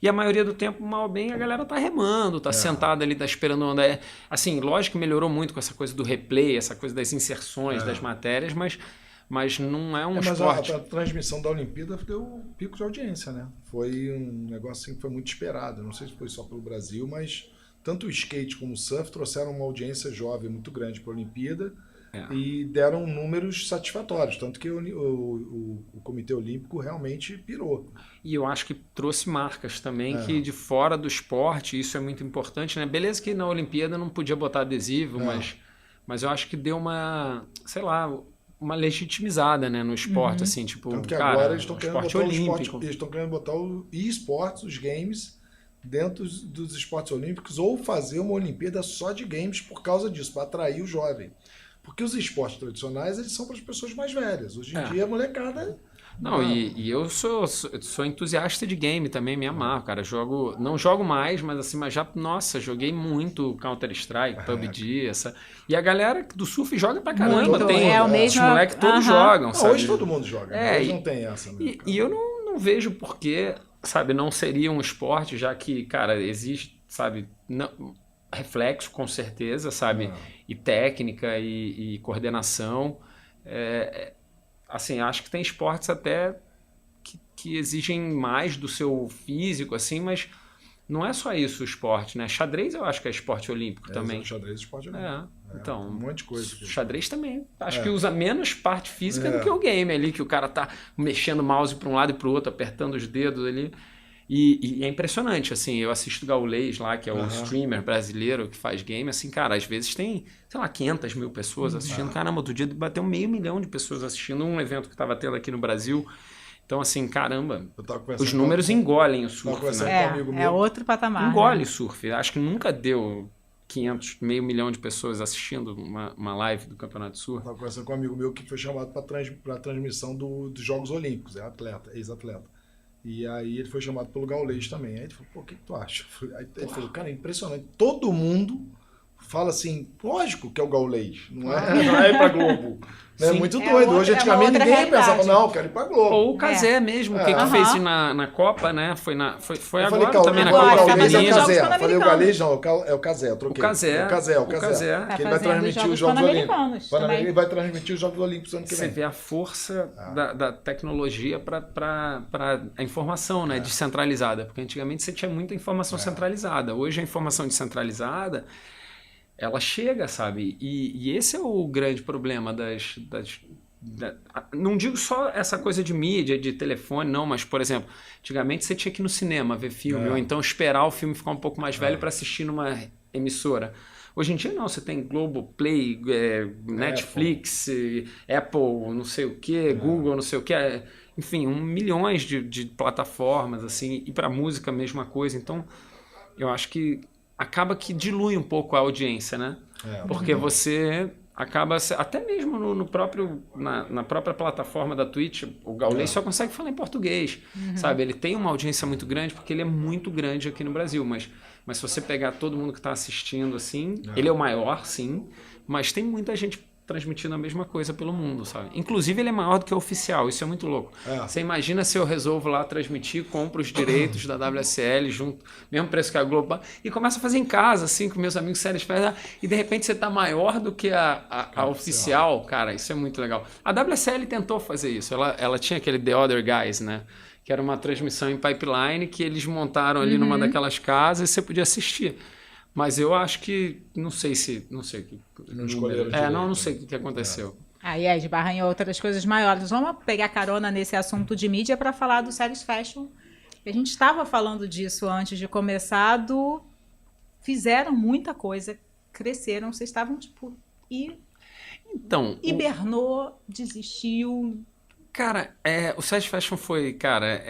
[SPEAKER 2] a maioria do tempo, mal ou bem, a galera tá remando, tá sentada ali, tá esperando onda. Assim, lógico que melhorou muito com essa coisa do replay, essa coisa das inserções, das matérias, mas não é um esporte.
[SPEAKER 3] A transmissão da Olimpíada deu pico de audiência, né? Foi um negócio assim que foi muito esperado. Não sei se foi só pelo Brasil, mas tanto o skate como o surf trouxeram uma audiência jovem muito grande para a Olimpíada e deram números satisfatórios. Tanto que o Comitê Olímpico realmente pirou.
[SPEAKER 2] E eu acho que trouxe marcas também que de fora do esporte, isso é muito importante, né? Beleza que na Olimpíada não podia botar adesivo, mas eu acho que deu uma, sei lá, uma legitimizada, né, no esporte, assim, tipo,
[SPEAKER 3] tanto que
[SPEAKER 2] cara,
[SPEAKER 3] agora eles estão
[SPEAKER 2] querendo
[SPEAKER 3] botar o esportes, os games, dentro dos esportes olímpicos, ou fazer uma Olimpíada só de games por causa disso, para atrair o jovem. Porque os esportes tradicionais, eles são para as pessoas mais velhas. Hoje em dia, a molecada...
[SPEAKER 2] Não, e eu sou entusiasta de game também, me amarro, cara. Não jogo mais, mas assim, joguei muito Counter-Strike, PUBG, e a galera do surf joga pra caramba. Os moleques todos jogam, sabe?
[SPEAKER 3] Hoje todo mundo joga, hoje não tem essa. Né,
[SPEAKER 2] e eu não vejo porquê, sabe, não seria um esporte, já que, cara, existe, sabe, reflexo com certeza, sabe, e técnica e coordenação, assim, acho que tem esportes até que exigem mais do seu físico, assim, mas não é só isso o esporte, né? Xadrez eu acho que é esporte olímpico também.
[SPEAKER 3] Xadrez é esporte olímpico.
[SPEAKER 2] Então,
[SPEAKER 3] um monte de coisa.
[SPEAKER 2] Xadrez também. Acho que usa menos parte física do que o game ali, que o cara tá mexendo o mouse para um lado e para o outro, apertando os dedos ali. E é impressionante, assim, eu assisto o Gaulês lá, que é o streamer brasileiro que faz game, assim, cara, às vezes tem, sei lá, 500 mil pessoas assistindo. Caramba, outro dia bateu 500 mil de pessoas assistindo um evento que estava tendo aqui no Brasil. Então, assim, caramba, os números engolem o surf, né?
[SPEAKER 1] É outro patamar.
[SPEAKER 2] Engole o surf. Acho que nunca deu 500, 500 mil de pessoas assistindo uma live do Campeonato de Surf.
[SPEAKER 3] Estava conversando com um amigo meu que foi chamado para a transmissão dos Jogos Olímpicos, ex-atleta. E aí ele foi chamado pelo Gaulês também. Aí ele falou, pô, o que tu acha? Aí ele falou, cara, é impressionante. Todo mundo fala assim, lógico que é o Gaulês, não é pra Globo. É muito doido. Hoje, antigamente, ninguém pensava, não, eu quero ir pra Globo.
[SPEAKER 2] Ou o Cazé mesmo, que fez na Copa, né? Foi agora
[SPEAKER 3] falei,
[SPEAKER 2] também na
[SPEAKER 3] Copa
[SPEAKER 2] Feminina.
[SPEAKER 3] Falei o Gaulês, não, é o Cazé, eu troquei.
[SPEAKER 2] O Cazé.
[SPEAKER 3] Que ele vai transmitir os Jogos Olímpicos. Ele vai transmitir os Jogos Olímpicos ano que vem.
[SPEAKER 2] Você vê a força da tecnologia para a informação, né? Descentralizada. Porque antigamente você tinha muita informação centralizada. Hoje a informação descentralizada, ela chega, sabe? E esse é o grande problema não digo só essa coisa de mídia, de telefone, não, mas, por exemplo, antigamente você tinha que ir no cinema ver filme, ou então esperar o filme ficar um pouco mais velho para assistir numa emissora. Hoje em dia não, você tem Globoplay, Netflix, Apple, não sei o que, Google, não sei o que, enfim, milhões de plataformas, assim, e para música a mesma coisa. Então, eu acho que acaba que dilui um pouco a audiência, né? Porque você acaba, até mesmo na própria plataforma da Twitch, o Gaulês só consegue falar em português, sabe? Ele tem uma audiência muito grande porque ele é muito grande aqui no Brasil, mas se você pegar todo mundo que está assistindo, assim, ele é o maior, sim, mas tem muita gente transmitindo a mesma coisa pelo mundo, sabe? Inclusive ele é maior do que o oficial, isso é muito louco. Você imagina se eu resolvo lá transmitir, compro os direitos da WSL junto, mesmo preço que a Globo, e começo a fazer em casa, assim, com meus amigos sérios, e de repente você tá maior do que a oficial, cara, isso é muito legal. A WSL tentou fazer isso, ela tinha aquele The Other Guys, né? Que era uma transmissão em pipeline que eles montaram ali numa daquelas casas e você podia assistir. Mas eu acho que, não sei
[SPEAKER 3] Não
[SPEAKER 2] número.
[SPEAKER 3] escolheram direito.
[SPEAKER 2] Não sei o que aconteceu.
[SPEAKER 1] Aí esbarra em outras coisas maiores. Vamos pegar carona nesse assunto de mídia para falar do Séries Fashion. A gente estava falando disso antes de começar, fizeram muita coisa, cresceram, vocês estavam tipo...
[SPEAKER 2] Então...
[SPEAKER 1] Hibernou, desistiu...
[SPEAKER 2] Cara, o Séries Fashion foi, cara,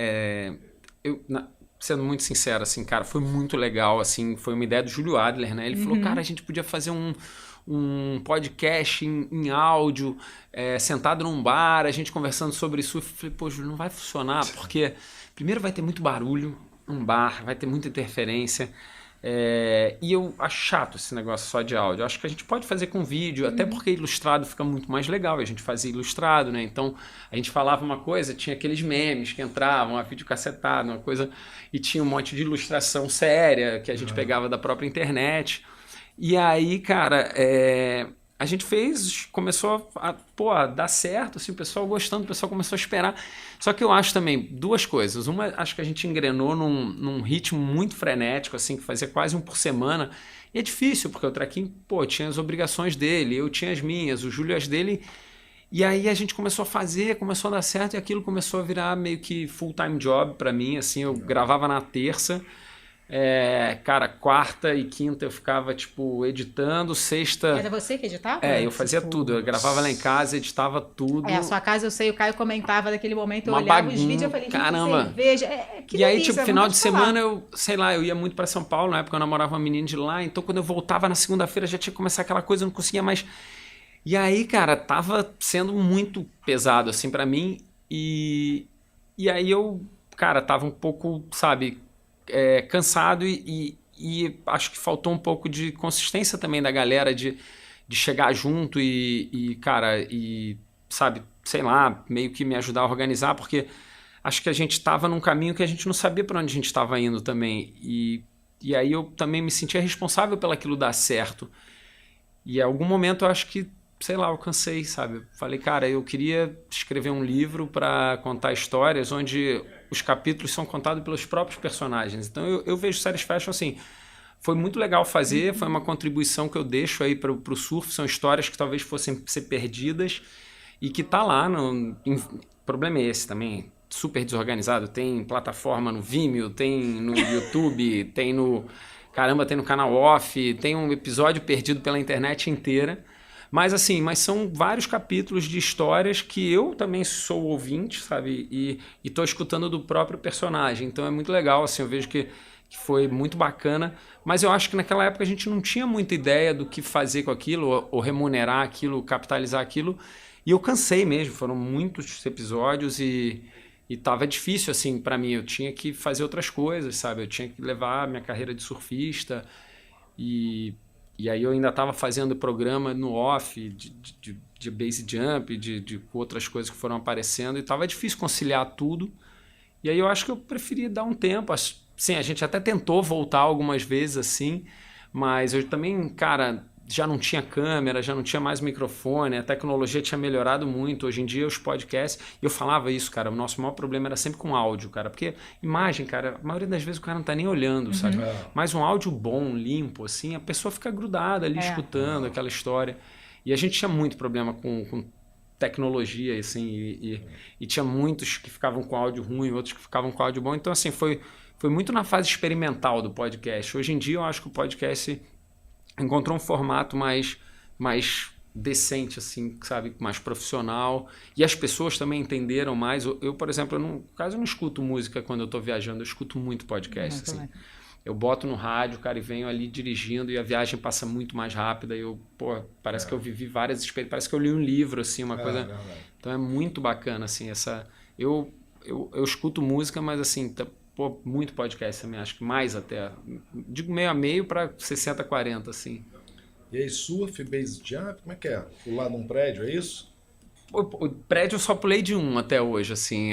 [SPEAKER 2] sendo muito sincero, assim, cara, foi muito legal, assim, foi uma ideia do Júlio Adler, né? Ele falou, cara, a gente podia fazer um podcast em áudio, sentado num bar, a gente conversando sobre isso. Eu falei, pô, Júlio, não vai funcionar, porque primeiro vai ter muito barulho num bar, vai ter muita interferência, e eu acho chato esse negócio só de áudio. Eu acho que a gente pode fazer com vídeo, até porque ilustrado fica muito mais legal. A gente fazia ilustrado, né? Então a gente falava uma coisa, tinha aqueles memes que entravam, a videocassetada, uma coisa, e tinha um monte de ilustração séria que a gente pegava da própria internet. E aí, cara, a gente começou a dar certo, assim, o pessoal gostando, o pessoal começou a esperar. Só que eu acho também duas coisas. Uma, acho que a gente engrenou num ritmo muito frenético, assim, que fazia quase um por semana. E é difícil, porque o Traquim, tinha as obrigações dele, eu tinha as minhas, o Júlio as dele. E aí a gente começou a fazer, começou a dar certo, e aquilo começou a virar meio que full-time job pra mim, assim, eu gravava na terça. Cara, quarta e quinta eu ficava, tipo, editando, sexta...
[SPEAKER 1] Era você que editava?
[SPEAKER 2] Eu fazia tudo, eu gravava lá em casa, editava tudo.
[SPEAKER 1] A sua casa, eu sei, o Caio comentava daquele momento, eu
[SPEAKER 2] Uma
[SPEAKER 1] olhava
[SPEAKER 2] bagunça,
[SPEAKER 1] os vídeos, eu falei, gente,
[SPEAKER 2] caramba.
[SPEAKER 1] cerveja, que
[SPEAKER 2] E aí,
[SPEAKER 1] delícia,
[SPEAKER 2] tipo, final
[SPEAKER 1] vamos
[SPEAKER 2] de
[SPEAKER 1] falar.
[SPEAKER 2] semana, eu ia muito pra São Paulo, na época eu namorava uma menina de lá, então quando eu voltava na segunda-feira já tinha que começar aquela coisa, eu não conseguia mais... E aí, cara, tava sendo muito pesado, assim, pra mim, e aí eu, cara, tava um pouco, sabe, cansado e acho que faltou um pouco de consistência também da galera de chegar junto cara, sabe, sei lá, meio que me ajudar a organizar, porque acho que a gente estava num caminho que a gente não sabia para onde a gente estava indo também. E aí eu também me sentia responsável pelaquilo dar certo. E em algum momento eu acho que, sei lá, eu cansei, sabe? Falei, cara, eu queria escrever um livro para contar histórias onde os capítulos são contados pelos próprios personagens. Então eu vejo Séries Fashion assim, foi muito legal fazer, foi uma contribuição que eu deixo aí para o surf, são histórias que talvez fossem ser perdidas e que tá lá, o problema é esse também, super desorganizado, tem plataforma no Vimeo, tem no YouTube, tem no canal off, tem um episódio perdido pela internet inteira. Mas assim, são vários capítulos de histórias que eu também sou ouvinte, sabe? E tô escutando do próprio personagem. Então é muito legal, assim, eu vejo que foi muito bacana. Mas eu acho que naquela época a gente não tinha muita ideia do que fazer com aquilo, ou remunerar aquilo, capitalizar aquilo. E eu cansei mesmo, foram muitos episódios e tava difícil, assim, para mim. Eu tinha que fazer outras coisas, sabe? Eu tinha que levar a minha carreira de surfista e aí eu ainda estava fazendo programa no off de base jump, de outras coisas que foram aparecendo, e estava difícil conciliar tudo. E aí eu acho que eu preferi dar um tempo. Sim, a gente até tentou voltar algumas vezes assim, mas eu também, cara, já não tinha câmera, já não tinha mais microfone, a tecnologia tinha melhorado muito. Hoje em dia os podcasts, e eu falava isso, cara, o nosso maior problema era sempre com áudio, cara, porque imagem, cara, a maioria das vezes o cara não tá nem olhando, sabe? Mas um áudio bom, limpo, assim, a pessoa fica grudada ali escutando aquela história. E a gente tinha muito problema com tecnologia, assim, e tinha muitos que ficavam com áudio ruim, outros que ficavam com áudio bom. Então, assim, foi muito na fase experimental do podcast. Hoje em dia eu acho que o podcast encontrou um formato mais decente, assim, sabe, mais profissional, e as pessoas também entenderam mais. Eu, por exemplo, no caso eu não escuto música quando eu estou viajando, eu escuto muito podcast, assim. Eu boto no rádio, cara, e venho ali dirigindo e a viagem passa muito mais rápida e parece que eu vivi várias experiências, parece que eu li um livro, assim, uma coisa... Então é muito bacana, assim, eu escuto música, mas assim, muito podcast também, acho que mais até, digo meio a meio para 60-40, assim.
[SPEAKER 3] E aí, surf, base jump, como é que é? Pular num prédio, é isso?
[SPEAKER 2] O prédio eu só pulei de um até hoje, assim,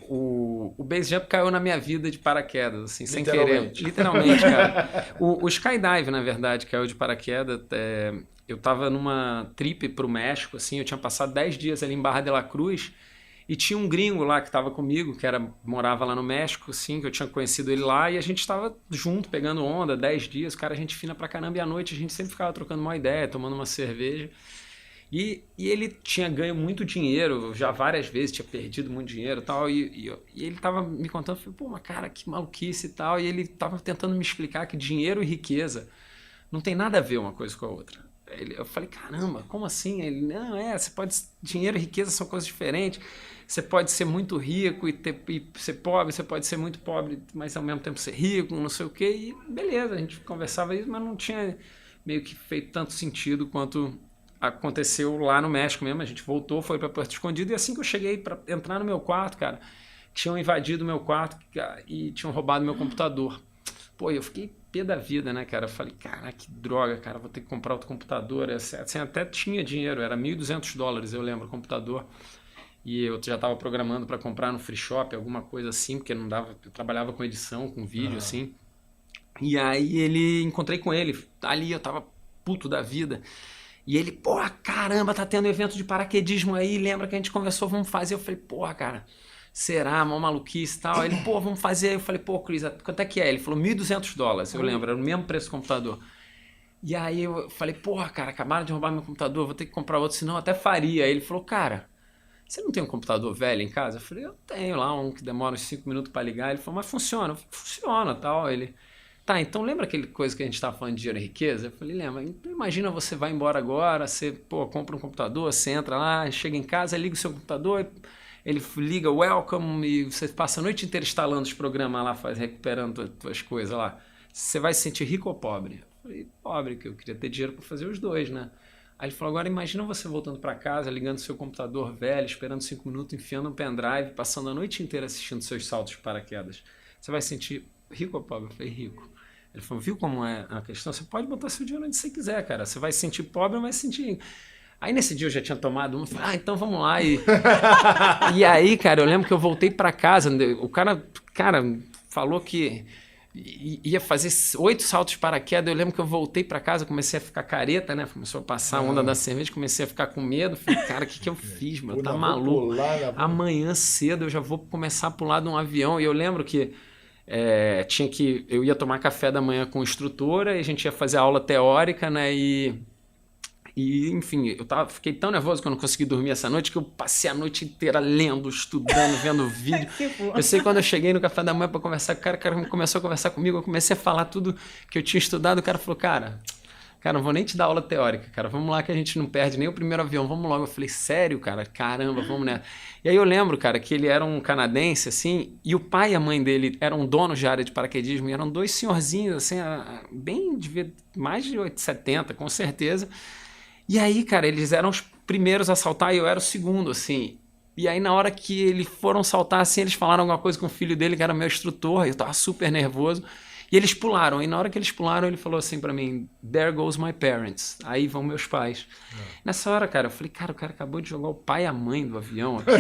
[SPEAKER 2] o base jump caiu na minha vida de paraquedas, assim, sem querer. Literalmente, cara. O skydive, na verdade, caiu de paraquedas. Eu tava numa trip pro México, assim, eu tinha passado 10 dias ali em Barra de la Cruz, E tinha um gringo lá que estava comigo, que morava lá no México, assim, que eu tinha conhecido ele lá, e a gente estava junto, pegando onda, 10 dias, o cara, gente fina pra caramba, e à noite a gente sempre ficava trocando uma ideia, tomando uma cerveja. E ele tinha ganho muito dinheiro, já várias vezes, tinha perdido muito dinheiro e tal, e ele tava me contando, falei, pô, mas cara, que maluquice e tal, e ele tava tentando me explicar que dinheiro e riqueza não tem nada a ver uma coisa com a outra. Eu falei, caramba, como assim? Ele, não, você pode, dinheiro e riqueza são coisas diferentes, você pode ser muito rico e ser pobre, você pode ser muito pobre, mas ao mesmo tempo ser rico, não sei o quê, e beleza, a gente conversava isso, mas não tinha meio que feito tanto sentido quanto aconteceu lá no México mesmo. A gente voltou, foi para Porto Escondido, e assim que eu cheguei para entrar no meu quarto, cara, tinham invadido o meu quarto e tinham roubado meu computador. Pô, eu fiquei pé da vida, né, cara? Eu falei, cara, que droga, cara, vou ter que comprar outro computador. Assim, até tinha dinheiro, era $1.200, eu lembro, o computador. E eu já estava programando para comprar no Free Shop, alguma coisa assim, porque não dava, eu trabalhava com edição, com vídeo, assim. E aí encontrei com ele, ali eu tava puto da vida. E ele, porra, caramba, tá tendo evento de paraquedismo aí, lembra que a gente conversou, vamos fazer. Eu falei, porra, cara, será? Mó maluquice e tal. Ele, pô, vamos fazer. Eu falei, pô, Chris, quanto é que é? Ele falou, $1.200, eu lembro, era o mesmo preço do computador. E aí eu falei, porra, cara, acabaram de roubar meu computador, vou ter que comprar outro, senão eu até faria. Aí ele falou, cara, você não tem um computador velho em casa? Eu falei, eu tenho lá um que demora uns 5 minutos para ligar. Ele falou, mas funciona? Eu falei, funciona, tal. Ele... Tá, então lembra aquele coisa que a gente estava falando de dinheiro e riqueza? Eu falei, lembra, então imagina você vai embora agora, você, pô, compra um computador, você entra lá, chega em casa, liga o seu computador, ele liga o Welcome e você passa a noite inteira instalando os programas lá, recuperando as coisas lá. Você vai se sentir rico ou pobre? Eu falei, pobre, que eu queria ter dinheiro para fazer os dois, né? Aí ele falou, agora imagina você voltando para casa, ligando o seu computador velho, esperando 5 minutos, enfiando um pendrive, passando a noite inteira assistindo seus saltos de paraquedas. Você vai se sentir rico ou pobre? Eu falei, rico. Ele falou, viu como é a questão? Você pode botar seu dinheiro onde você quiser, cara. Você vai se sentir pobre ou vai se sentir... Aí nesse dia eu já tinha tomado um, falei, então vamos lá. E aí, cara, eu lembro que eu voltei para casa, o cara, falou que ia fazer 8 saltos de paraquedas. Eu lembro que eu voltei para casa, comecei a ficar careta, né? Começou a passar a onda da cerveja, comecei a ficar com medo. Falei, cara, o que eu fiz, mano? Tá maluco? Amanhã cedo eu já vou começar a pular de um avião. E eu lembro que eu ia tomar café da manhã com a instrutora e a gente ia fazer aula teórica, né? E enfim, fiquei tão nervoso que eu não consegui dormir essa noite que eu passei a noite inteira lendo, estudando, vendo vídeo. Eu sei que quando eu cheguei no café da manhã para conversar com o cara começou a conversar comigo, eu comecei a falar tudo que eu tinha estudado, o cara falou, cara, não vou nem te dar aula teórica, cara, vamos lá que a gente não perde nem o primeiro avião, vamos logo. Eu falei, sério, cara? Caramba, vamos nessa. E aí eu lembro, cara, que ele era um canadense, assim, e o pai e a mãe dele eram donos de área de paraquedismo, e eram 2 senhorzinhos, assim, bem, devia mais de 70, com certeza. E aí, cara, eles eram os primeiros a saltar e eu era o segundo, assim. E aí, na hora que eles foram saltar, assim, eles falaram alguma coisa com o filho dele, que era meu instrutor, e eu tava super nervoso. E eles pularam, e na hora que eles pularam, ele falou assim pra mim, there goes my parents, aí vão meus pais. Nessa hora, cara, eu falei, cara, o cara acabou de jogar o pai e a mãe do avião aqui.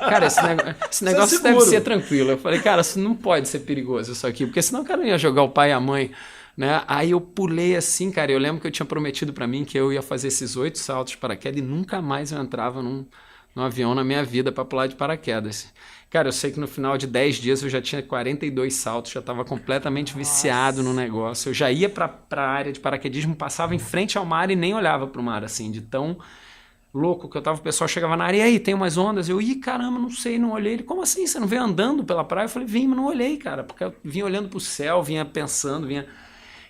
[SPEAKER 2] Cara, esse negócio deve ser tranquilo. Eu falei, cara, isso não pode ser perigoso isso aqui, porque senão o cara ia jogar o pai e a mãe, né? Aí eu pulei assim, cara, eu lembro que eu tinha prometido pra mim que eu ia fazer esses 8 saltos de paraquedas e nunca mais eu entrava num avião na minha vida pra pular de paraquedas. Cara, eu sei que no final de 10 dias eu já tinha 42 saltos, já estava completamente viciado no negócio. Eu já ia para a área de paraquedismo, passava em frente ao mar e nem olhava para o mar, assim, de tão louco que eu tava. O pessoal chegava na área, e aí, tem umas ondas? Eu, caramba, não sei, não olhei. Ele, como assim, você não veio andando pela praia? Eu falei, vim, mas não olhei, cara, porque eu vinha olhando para o céu, vinha pensando, vinha...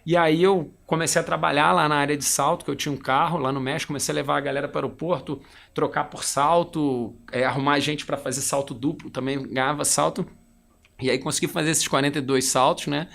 [SPEAKER 2] E aí eu comecei a trabalhar lá na área de salto, que eu tinha um carro lá no México, comecei a levar a galera para o aeroporto, trocar por salto, arrumar gente para fazer salto duplo, também ganhava salto. E aí consegui fazer esses 42 saltos, né?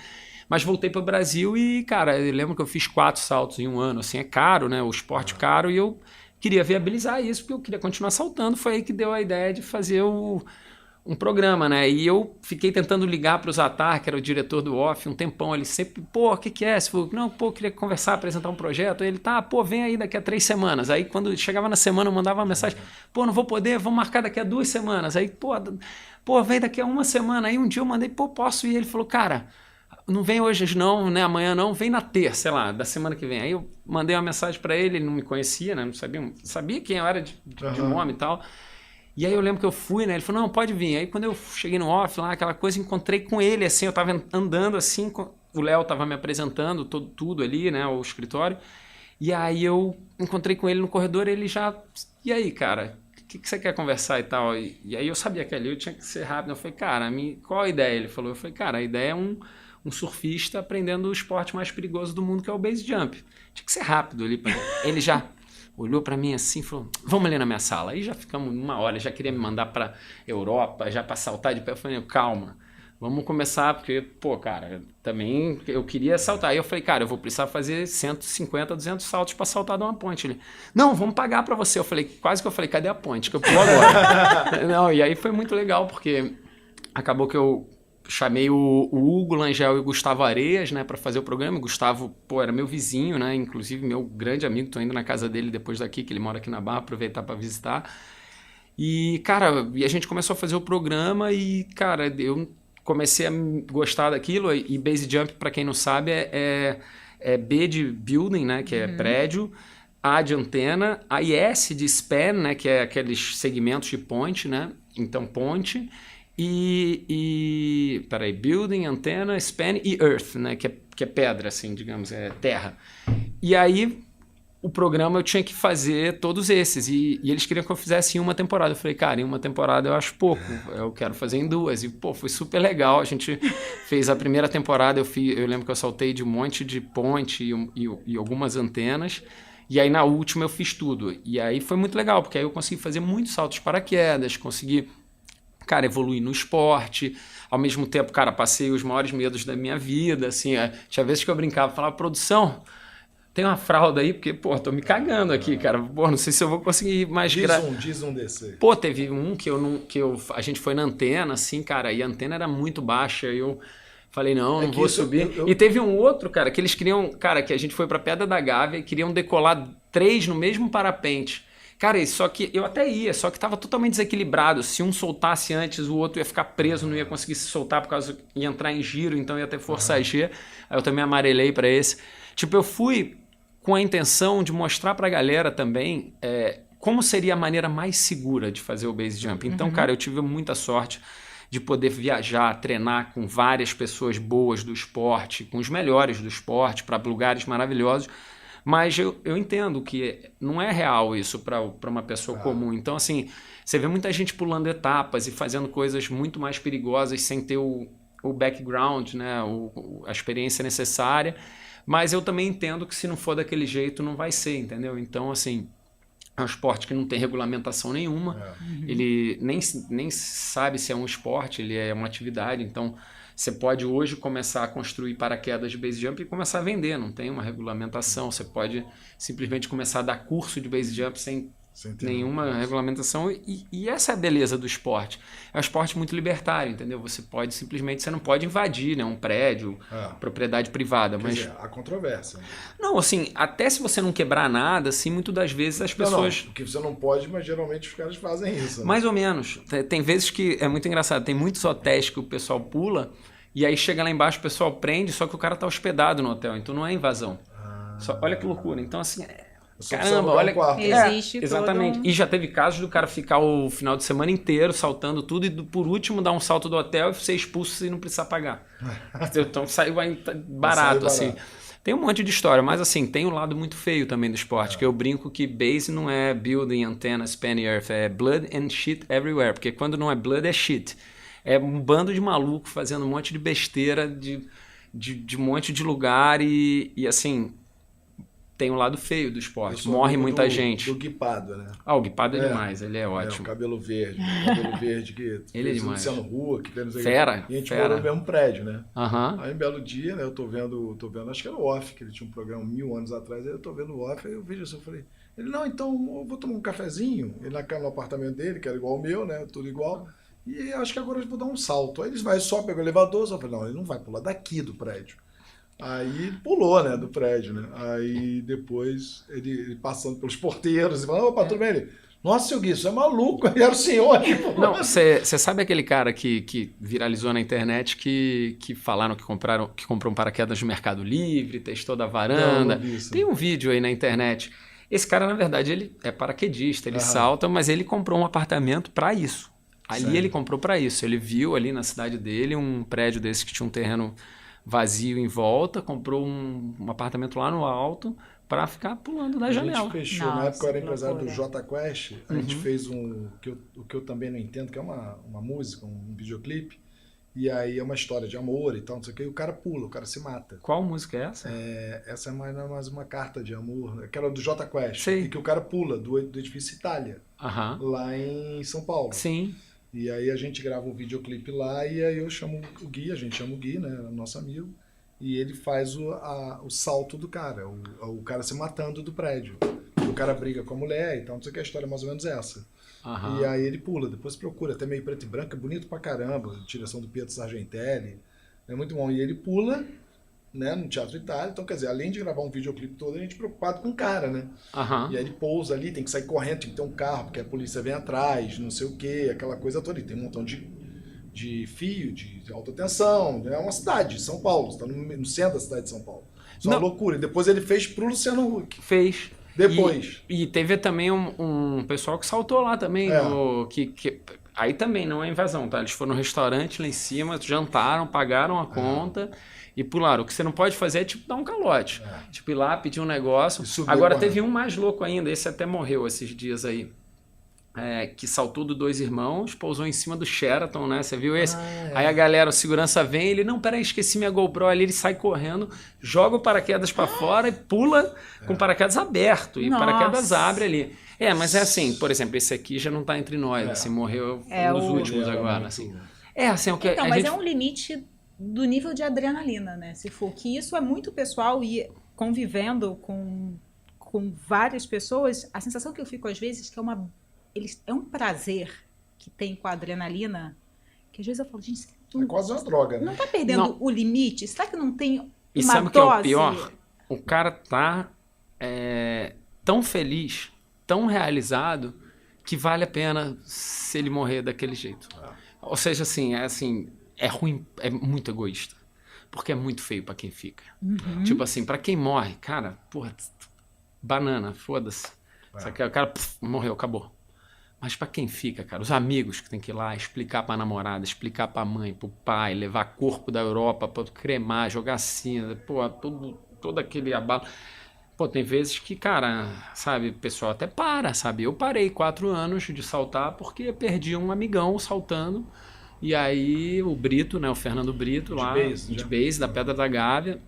[SPEAKER 2] Mas voltei para o Brasil e, cara, eu lembro que eu fiz 4 saltos em um ano, assim, é caro, né? O esporte caro, e eu queria viabilizar isso, porque eu queria continuar saltando. Foi aí que deu a ideia de fazer um programa, né? E eu fiquei tentando ligar para o Zatar, que era o diretor do off, um tempão. Ele sempre, pô, o que é? Você falou, não, pô, queria conversar, apresentar um projeto. Aí ele, tá, pô, vem aí daqui a 3 semanas. Aí quando chegava na semana, eu mandava uma mensagem, pô, não vou poder, vamos marcar daqui a 2 semanas. Aí, pô, vem daqui a 1 semana. Aí um dia eu mandei, pô, posso ir? Ele falou, cara, não vem hoje não, né? Amanhã não, vem na terça, sei lá, da semana que vem. Aí eu mandei uma mensagem para ele, ele não me conhecia, né? Não sabia quem eu era de nome e tal. E aí eu lembro que eu fui, né? Ele falou, não, pode vir. Aí quando eu cheguei no off lá, aquela coisa, encontrei com ele, assim, eu tava andando assim, o Léo tava me apresentando tudo ali, né? O escritório. E aí eu encontrei com ele no corredor e ele já... E aí, cara, o que você quer conversar e tal? E aí eu sabia que ali eu tinha que ser rápido. Eu falei, cara, qual a ideia? Ele falou, eu falei, cara, a ideia é um surfista aprendendo o esporte mais perigoso do mundo, que é o base jump. Tinha que ser rápido ali. Ele já... olhou pra mim assim e falou, vamos ali na minha sala. Aí já ficamos 1 hora, já queria me mandar pra Europa, já pra saltar de pé. Eu falei, calma, vamos começar, porque, pô, cara, também eu queria saltar. Aí eu falei, cara, eu vou precisar fazer 150, 200 saltos pra saltar de uma ponte. Ele, não, vamos pagar pra você. Eu falei, quase que eu falei, cadê a ponte? Que eu pulo agora. Não, e aí foi muito legal, porque acabou que eu chamei o Hugo Langel e o Gustavo Areias, né, para fazer o programa. O Gustavo, pô, era meu vizinho, né, inclusive meu grande amigo. Tô indo na casa dele depois daqui, que ele mora aqui na Barra, aproveitar para visitar. E, cara, a gente começou a fazer o programa e, cara, eu comecei a gostar daquilo. E base jump, para quem não sabe, é B de building, né, que é prédio, A de antena, a S de span, né, que é aqueles segmentos de ponte, né, então ponte. Peraí, building, antena, span e earth, né? Que é pedra, assim, digamos, é terra. E aí, o programa eu tinha que fazer todos esses. E eles queriam que eu fizesse em uma temporada. Eu falei, cara, em uma temporada eu acho pouco. Eu quero fazer em 2. E, pô, foi super legal. A gente fez a primeira temporada, eu lembro que eu saltei de um monte de ponte e algumas antenas. E aí, na última, eu fiz tudo. E aí foi muito legal, porque aí eu consegui fazer muitos saltos de paraquedas, consegui... cara, evoluir no esporte, ao mesmo tempo, cara, passei os maiores medos da minha vida, assim, tinha vezes que eu brincava, falava, produção, tem uma fralda aí, porque, pô, tô me cagando aqui, cara, pô, não sei se eu vou conseguir mais...
[SPEAKER 3] Diz um desse.
[SPEAKER 2] Pô, teve um a gente foi na antena, assim, cara, e a antena era muito baixa, e eu falei, não vou subir. E teve um outro, cara, que eles queriam, cara, que a gente foi pra Pedra da Gávea e queriam decolar 3 no mesmo parapente. Cara, só que eu até ia, só que tava totalmente desequilibrado. Se um soltasse antes, o outro ia ficar preso, não ia conseguir se soltar por causa que ia entrar em giro, então ia ter força G. Aí eu também amarelei pra esse. Tipo, eu fui com a intenção de mostrar pra galera também como seria a maneira mais segura de fazer o base jump. Então, cara, eu tive muita sorte de poder viajar, treinar com várias pessoas boas do esporte, com os melhores do esporte, para lugares maravilhosos. Mas eu entendo que não é real isso para uma pessoa comum. Então, assim, você vê muita gente pulando etapas e fazendo coisas muito mais perigosas sem ter o background, né? A experiência necessária. Mas eu também entendo que se não for daquele jeito, não vai ser, entendeu? Então, assim, é um esporte que não tem regulamentação nenhuma. Ele nem sabe se é um esporte, ele é uma atividade. Então... você pode hoje começar a construir paraquedas de base jump e começar a vender, não tem uma regulamentação. Você pode simplesmente começar a dar curso de base jump sem nenhuma regulamentação. E essa é a beleza do esporte. É um esporte muito libertário, entendeu? Você pode simplesmente, você não pode invadir, né, um prédio, propriedade privada.
[SPEAKER 3] Quer dizer, há controvérsia.
[SPEAKER 2] Não, assim, até se você não quebrar nada, assim, muitas das vezes as pessoas...
[SPEAKER 3] Não, porque você não pode, mas geralmente os caras fazem isso. Né?
[SPEAKER 2] Mais ou menos. Tem vezes que é muito engraçado. Tem muitos hotéis que o pessoal pula e aí chega lá embaixo, o pessoal prende, só que o cara tá hospedado no hotel, então não é invasão. Olha que loucura. Então, assim... caramba, olha...
[SPEAKER 1] existe
[SPEAKER 2] exatamente. E já teve casos do cara ficar o final de semana inteiro saltando tudo e por último dar um salto do hotel e ser expulso e não precisar pagar. Então saiu barato, assim. Tem um monte de história, mas assim, tem um lado muito feio também do esporte, que eu brinco que base não é building, antenna, span e earth, é blood and shit everywhere, porque quando não é blood é shit. É um bando de maluco fazendo um monte de besteira de um monte de lugar e assim... tem um lado feio do esporte. Morre muita gente.
[SPEAKER 3] Do Guipado, né?
[SPEAKER 2] O Guipado é demais, ele é ótimo.
[SPEAKER 3] O cabelo verde que
[SPEAKER 2] ele é demais.
[SPEAKER 3] Luciano Rua, que fez
[SPEAKER 2] fera.
[SPEAKER 3] E a gente morou no mesmo prédio, né?
[SPEAKER 2] Aí
[SPEAKER 3] um belo dia, né? Eu tô vendo, acho que era o Off, que ele tinha um programa 1000 anos atrás, aí eu tô vendo o Off, aí eu vejo assim, eu falei, ele, não, então eu vou tomar um cafezinho, ele no apartamento dele, que era igual ao meu, né? Tudo igual. E acho que agora eu vou dar um salto. Aí eles vai só pegou o elevador, só falei, não, ele não vai pular daqui do prédio. Aí pulou, né, do prédio, né? Aí depois ele passando pelos porteiros e falando, opa, tudo bem? Ele, nossa, seu Gui, isso é maluco, ele era o senhor.
[SPEAKER 2] Não, você sabe aquele cara que viralizou na internet que falaram que comprou um paraquedas no Mercado Livre, testou da varanda.
[SPEAKER 3] Não vi isso.
[SPEAKER 2] Tem um vídeo aí na internet. Esse cara, na verdade, ele é paraquedista, ele salta, mas ele comprou um apartamento para isso. Ali
[SPEAKER 3] Sério?
[SPEAKER 2] ele comprou para isso. Ele viu ali na cidade dele um prédio desse que tinha um terreno vazio em volta, comprou um apartamento lá no alto para ficar pulando da
[SPEAKER 3] A
[SPEAKER 2] janela.
[SPEAKER 3] gente fechou, na
[SPEAKER 1] Nossa,
[SPEAKER 3] época eu era
[SPEAKER 1] que
[SPEAKER 3] empresário do
[SPEAKER 1] loucura.
[SPEAKER 3] Jota Quest, a gente fez o que eu também não entendo, que é uma música, um videoclipe, e aí é uma história de amor e tal, não sei o que, e o cara pula, o cara se mata.
[SPEAKER 2] Qual música é essa?
[SPEAKER 3] Essa é mais uma carta de amor, aquela do Jota Quest,
[SPEAKER 2] Sei.
[SPEAKER 3] e que o cara pula do edifício Itália,
[SPEAKER 2] Aham.
[SPEAKER 3] lá em São Paulo.
[SPEAKER 2] Sim.
[SPEAKER 3] E aí a gente grava um videoclipe lá, e aí eu chamo o Gui, a gente chama o Gui, né, nosso amigo, e ele faz o salto do cara, o cara se matando do prédio. O cara briga com a mulher e tal, não sei o que, a história é mais ou menos essa.
[SPEAKER 2] Aham.
[SPEAKER 3] E aí ele pula, depois procura, até meio preto e branco, é bonito pra caramba, direção do Pietro Sargentelli, é muito bom. E ele pula, né, no Teatro Itália, então quer dizer, além de gravar um videoclipe todo, a gente preocupado com o cara, né?
[SPEAKER 2] Aham.
[SPEAKER 3] E aí ele pousa ali, tem que sair correndo, tem que ter um carro, porque a polícia vem atrás, não sei o que, aquela coisa toda. E tem um montão de fio, de alta tensão, é uma cidade, São Paulo, está no centro da cidade de São Paulo. Isso é uma
[SPEAKER 2] Não.
[SPEAKER 3] loucura. E depois ele fez pro Luciano Huck.
[SPEAKER 2] Fez.
[SPEAKER 3] Depois.
[SPEAKER 2] E teve também um pessoal que saltou lá também.
[SPEAKER 3] É.
[SPEAKER 2] Aí também não é invasão, tá? Eles foram no restaurante lá em cima, jantaram, pagaram a conta e pularam. O que você não pode fazer é tipo dar um calote. Tipo ir lá, pedir um negócio.
[SPEAKER 3] E subir
[SPEAKER 2] Agora
[SPEAKER 3] correndo.
[SPEAKER 2] teve um mais louco ainda, esse até morreu esses dias aí. Que saltou do Dois Irmãos, pousou em cima do Sheraton, né? Você viu esse? Aí a galera, o segurança vem, ele, não, peraí, esqueci minha GoPro ali, ele sai correndo, joga o paraquedas pra fora e pula com o paraquedas aberto. E o
[SPEAKER 1] Nossa.
[SPEAKER 2] paraquedas abre ali. Mas é assim, por exemplo, esse aqui já não tá entre nós, assim, morreu
[SPEAKER 1] É
[SPEAKER 2] um dos
[SPEAKER 1] o-
[SPEAKER 2] últimos
[SPEAKER 3] Ele era
[SPEAKER 2] agora,
[SPEAKER 3] muito-
[SPEAKER 2] assim. Assim, o que
[SPEAKER 1] Então,
[SPEAKER 2] a
[SPEAKER 1] mas
[SPEAKER 2] gente...
[SPEAKER 1] é um limite do nível de adrenalina, né? Se for que isso é muito pessoal e convivendo com várias pessoas, a sensação que eu fico às vezes é que é um prazer que tem com a adrenalina, que às vezes eu falo, gente,
[SPEAKER 3] É quase uma droga, né?
[SPEAKER 1] não tá perdendo
[SPEAKER 2] Não.
[SPEAKER 1] o limite? Será que não tem uma
[SPEAKER 2] E sabe o que é o
[SPEAKER 1] dose?
[SPEAKER 2] pior? O cara tá tão feliz, tão realizado, que vale a pena se ele morrer daquele jeito. Ou seja, é ruim, é muito egoísta. Porque é muito feio pra quem fica. Tipo assim, pra quem morre, cara, porra, banana, foda-se. Só que o cara morreu, acabou. Mas pra quem fica, cara, os amigos que tem que ir lá explicar pra namorada, explicar pra mãe, pro pai, levar corpo da Europa pra cremar, jogar cinza, pô, todo aquele abalo. Pô, tem vezes que, cara, sabe, o pessoal até para, sabe? Eu parei 4 anos de saltar porque perdi um amigão saltando. E aí o Brito, né, o Fernando Brito lá, de base, da Pedra da Gávea.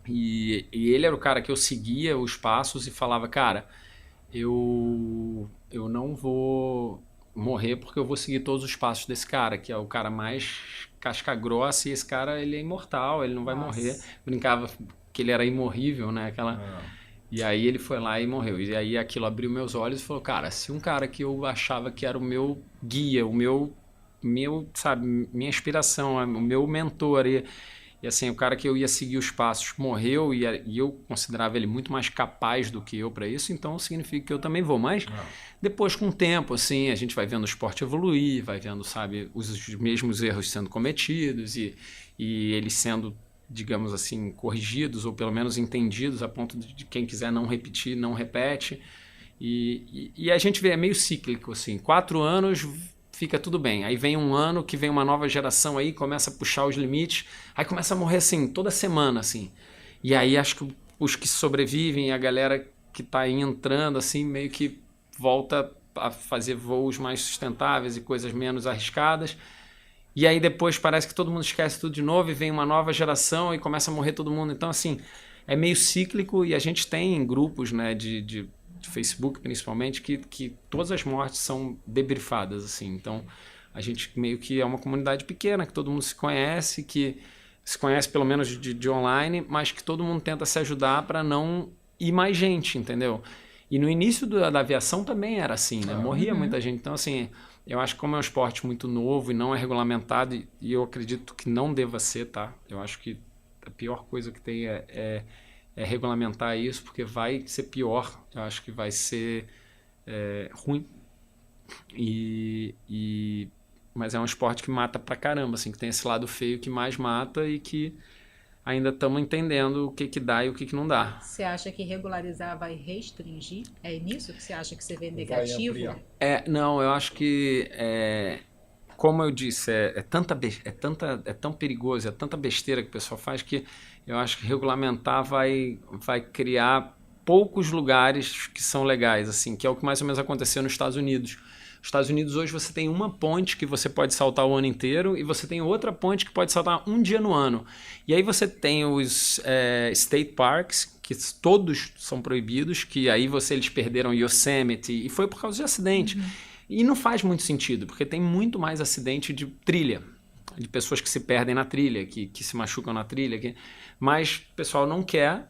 [SPEAKER 2] E ele era o cara que eu seguia os passos e falava, cara, eu não vou morrer porque eu vou seguir todos os passos desse cara, que é o cara mais casca grossa, e esse cara, ele é imortal, ele não vai morrer. Brincava que ele era imorrível, né? E aí ele foi lá e morreu. E aí aquilo abriu meus olhos e falou, cara, se um cara que eu achava que era o meu guia, o meu sabe, minha inspiração, o meu mentor, e assim, o cara que eu ia seguir os passos morreu e eu considerava ele muito mais capaz do que eu para isso, então significa que eu também vou. Mas depois, com o tempo, assim, a gente vai vendo o esporte evoluir, vai vendo, sabe, os mesmos erros sendo cometidos e eles sendo, digamos assim, corrigidos ou pelo menos entendidos a ponto de quem quiser não repetir, não repete. E a gente vê, é meio cíclico, assim, 4 anos... fica tudo bem. Aí vem um ano que vem uma nova geração aí, começa a puxar os limites, aí começa a morrer assim, toda semana, assim. E aí acho que os que sobrevivem, a galera que tá aí entrando, assim, meio que volta a fazer voos mais sustentáveis e coisas menos arriscadas. E aí depois parece que todo mundo esquece tudo de novo e vem uma nova geração e começa a morrer todo mundo. Então, assim, é meio cíclico e a gente tem grupos, né, de Facebook principalmente, que todas as mortes são debriefadas, assim. Então, a gente meio que é uma comunidade pequena, que todo mundo se conhece, que se conhece pelo menos de online, mas que todo mundo tenta se ajudar para não ir mais gente, entendeu? E no início da aviação também era assim, né? Morria muita gente. Então, assim, eu acho que como é um esporte muito novo e não é regulamentado, e eu acredito que não deva ser, tá? Eu acho que a pior coisa que tem é regulamentar isso, porque vai ser pior, eu acho que vai ser ruim, mas é um esporte que mata pra caramba, assim, que tem esse lado feio que mais mata e que ainda estamos entendendo o que dá e o que não dá.
[SPEAKER 1] Você acha que regularizar vai restringir? É nisso que você acha que você vê
[SPEAKER 3] Vai
[SPEAKER 1] negativo?
[SPEAKER 3] ampliar.
[SPEAKER 2] Não, eu acho que, como eu disse, é tão perigoso, é tanta besteira que o pessoal faz que eu acho que regulamentar vai criar poucos lugares que são legais, assim, que é o que mais ou menos aconteceu nos Estados Unidos. Nos Estados Unidos hoje você tem uma ponte que você pode saltar o ano inteiro e você tem outra ponte que pode saltar um dia no ano. E aí você tem os state parks, que todos são proibidos, que aí eles perderam Yosemite e foi por causa de acidente. E não faz muito sentido, porque tem muito mais acidente de trilha, de pessoas que se perdem na trilha, que se machucam na trilha, mas o pessoal não quer.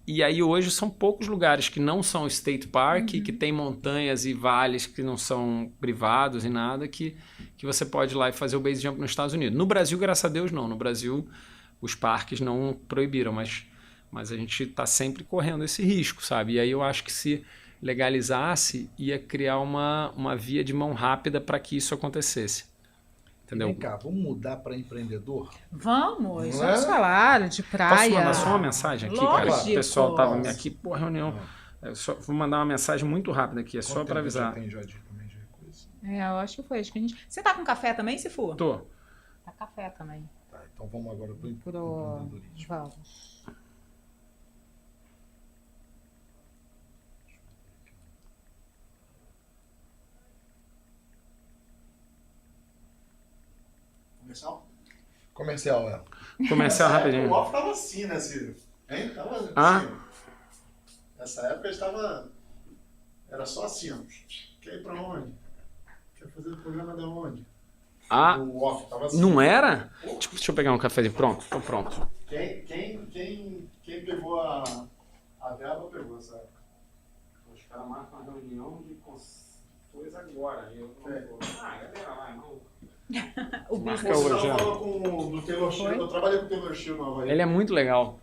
[SPEAKER 2] E aí hoje são poucos lugares que não são state park, que tem montanhas e vales que não são privados e nada, que você pode ir lá e fazer o base jump nos Estados Unidos. No Brasil, graças a Deus, não. No Brasil, os parques não proibiram, mas a gente está sempre correndo esse risco, sabe? E aí eu acho que se legalizasse, ia criar uma via de mão rápida para que isso acontecesse. Entendeu?
[SPEAKER 3] Vem cá, vamos mudar para empreendedor?
[SPEAKER 1] Vamos
[SPEAKER 3] Não
[SPEAKER 1] vamos
[SPEAKER 3] é?
[SPEAKER 1] falar de praia.
[SPEAKER 2] Posso mandar só uma mensagem aqui, cara?
[SPEAKER 1] Lógico.
[SPEAKER 2] O pessoal estava aqui, por reunião. Vou mandar uma mensagem muito rápida aqui, só para avisar.
[SPEAKER 3] Tem já de coisa?
[SPEAKER 1] Eu acho que foi. Acho que a gente... Você tá com café também, se for?
[SPEAKER 2] Tô.
[SPEAKER 1] Tá café também.
[SPEAKER 3] Tá, então vamos agora para o empreendedorismo.
[SPEAKER 1] Vamos.
[SPEAKER 4] Comercial?
[SPEAKER 3] Comercial,
[SPEAKER 2] Comercial rapidinho.
[SPEAKER 4] O off tava assim, né, Ciro? Hein? Tava
[SPEAKER 2] Ah?
[SPEAKER 4] assim. Nessa época estava... Era só assim, ó. Quer ir pra onde? Quer fazer o programa da onde?
[SPEAKER 2] Ah,
[SPEAKER 4] O off tava assim.
[SPEAKER 2] não era? Deixa eu pegar um cafezinho. Pronto, tô pronto.
[SPEAKER 4] Quem pegou a verba pegou essa época.
[SPEAKER 2] Os caras marcam uma reunião de coisa agora. Eu não vou. Galera, vai, não.
[SPEAKER 1] O
[SPEAKER 2] Marca
[SPEAKER 1] business.
[SPEAKER 4] Você
[SPEAKER 2] hoje,
[SPEAKER 4] tava
[SPEAKER 2] ó.
[SPEAKER 4] falando com do Taylor Swift. Eu trabalhei com o Taylor Swift na Havaí.
[SPEAKER 2] Ele é muito legal.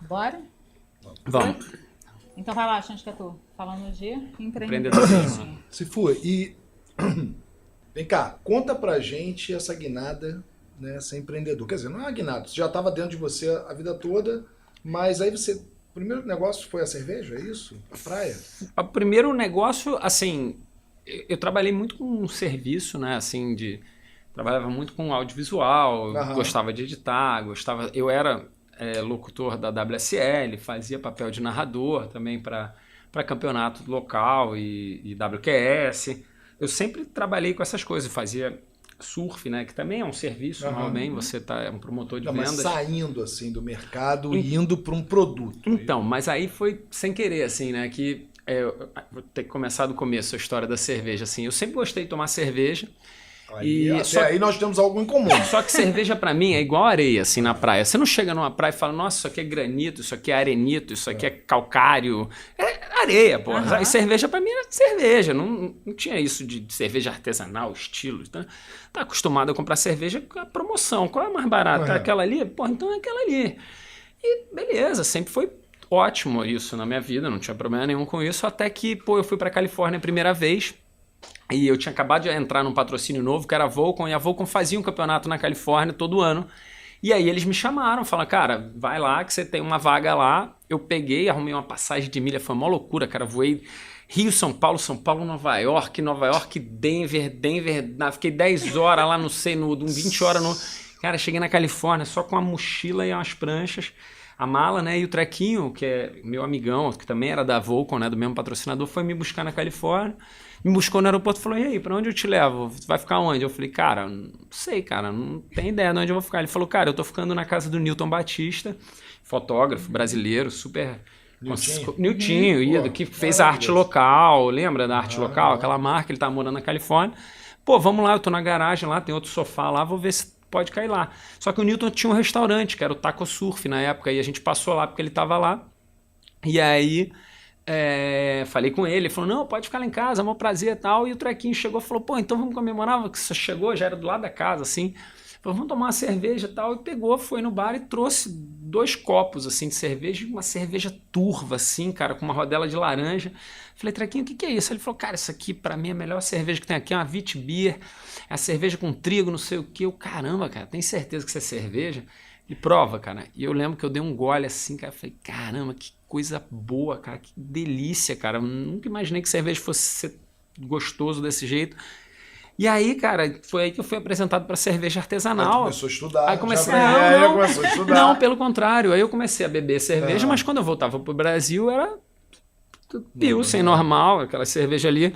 [SPEAKER 1] Bora?
[SPEAKER 2] Vamos.
[SPEAKER 1] Então vai lá, Chance, que eu tô falando de
[SPEAKER 2] Empreendedorismo.
[SPEAKER 3] Se for, e vem cá, conta pra gente essa guinada, né, ser empreendedor. Quer dizer, não é uma guinada, você já estava dentro de você a vida toda, mas aí você, o primeiro negócio foi a cerveja, é isso? A praia?
[SPEAKER 2] O primeiro negócio, assim, eu trabalhei muito com serviço, né, assim, trabalhava muito com audiovisual,
[SPEAKER 3] Aham.
[SPEAKER 2] gostava de editar, eu era locutor da WSL, fazia papel de narrador também para campeonato local e WQS. Eu sempre trabalhei com essas coisas, fazia surf, né, que também é um serviço,
[SPEAKER 3] Aham.
[SPEAKER 2] normalmente, você é um promotor de
[SPEAKER 3] Não, mas
[SPEAKER 2] vendas.
[SPEAKER 3] saindo assim do mercado e indo para um produto.
[SPEAKER 2] Então, mas aí foi sem querer, assim, né? Que vou ter que começar do começo a história da cerveja, assim. Eu sempre gostei de tomar cerveja.
[SPEAKER 3] Aí, até
[SPEAKER 2] só,
[SPEAKER 3] aí nós temos algo em comum.
[SPEAKER 2] só que cerveja pra mim é igual areia, assim, na praia. Você não chega numa praia e fala, nossa, isso aqui é granito, isso aqui é arenito, isso aqui é calcário. É areia, pô.
[SPEAKER 1] Aham.
[SPEAKER 2] E cerveja pra mim era cerveja. Não tinha isso de cerveja artesanal, estilo. Tá acostumado a comprar cerveja com a promoção. Qual é a mais barata?
[SPEAKER 3] Uhum.
[SPEAKER 2] Aquela ali? Pô, então é aquela ali. E beleza, sempre foi ótimo isso na minha vida, não tinha problema nenhum com isso, até que, pô, eu fui pra Califórnia a primeira vez e eu tinha acabado de entrar num patrocínio novo, que era a Volcom, e a Volcom fazia um campeonato na Califórnia todo ano. E aí eles me chamaram, falaram, cara, vai lá que você tem uma vaga lá. Eu peguei, arrumei uma passagem de milha, foi uma loucura, cara, voei Rio, São Paulo, Nova York, Denver, fiquei 10 horas lá, não sei, 20 horas no... Cara, cheguei na Califórnia só com a mochila e umas pranchas, a mala, né, e o Trequinho, que é meu amigão, que também era da Volcom, né, do mesmo patrocinador, foi me buscar na Califórnia, me buscou no aeroporto e falou, e aí, pra onde eu te levo? Você vai ficar onde? Eu falei, cara, não sei, cara, não tenho ideia de onde eu vou ficar. Ele falou, cara, eu tô ficando na casa do Newton Batista, fotógrafo brasileiro, super... Niltinho, ídolo, que fez a arte local, lembra da arte local? Aquela marca, ele tá morando na Califórnia. Pô, vamos lá, eu tô na garagem lá, tem outro sofá lá, vou ver se pode cair lá. Só que o Newton tinha um restaurante, que era o Taco Surf na época, e a gente passou lá porque ele tava lá. E aí, falei com ele, ele falou, não, pode ficar lá em casa, é um prazer e tal. E o Trequinho chegou e falou, pô, então vamos comemorar, que você chegou, já era do lado da casa, assim. Falou, vamos tomar uma cerveja e tal. E pegou, foi no bar e trouxe 2 copos, assim, de cerveja, uma cerveja turva, assim, cara, com uma rodela de laranja. Falei, Trequinho, o que é isso? Ele falou, cara, isso aqui pra mim é a melhor cerveja que tem aqui, é uma Witbier, é a cerveja com trigo, não sei o que. Eu, caramba, cara, tem certeza que isso é cerveja? e prova, cara. E eu lembro que eu dei um gole assim, cara, falei, caramba, que coisa boa, cara, que delícia, cara. Eu nunca imaginei que cerveja fosse ser gostoso desse jeito. E aí, cara, foi aí que eu fui apresentado para cerveja artesanal.
[SPEAKER 3] Aí começou a estudar.
[SPEAKER 2] Aí comecei
[SPEAKER 3] começou a estudar.
[SPEAKER 2] Não, pelo contrário. Aí eu comecei a beber cerveja, mas quando eu voltava pro Brasil era Pilsen normal, aquela cerveja ali.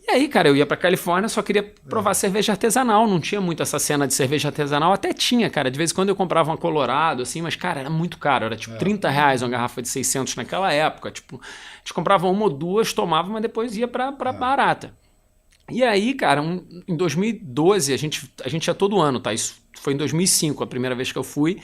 [SPEAKER 2] E aí, cara, eu ia pra Califórnia, só queria provar cerveja artesanal. Não tinha muito essa cena de cerveja artesanal. Até tinha, cara. De vez em quando eu comprava uma Colorado, assim, mas, cara, era muito caro. Era tipo R$30 uma garrafa de 600 naquela época. Tipo, a gente comprava uma ou duas, tomava, mas depois ia pra barata. E aí, cara, em 2012, a gente ia todo ano, tá? Isso foi em 2005, a primeira vez que eu fui.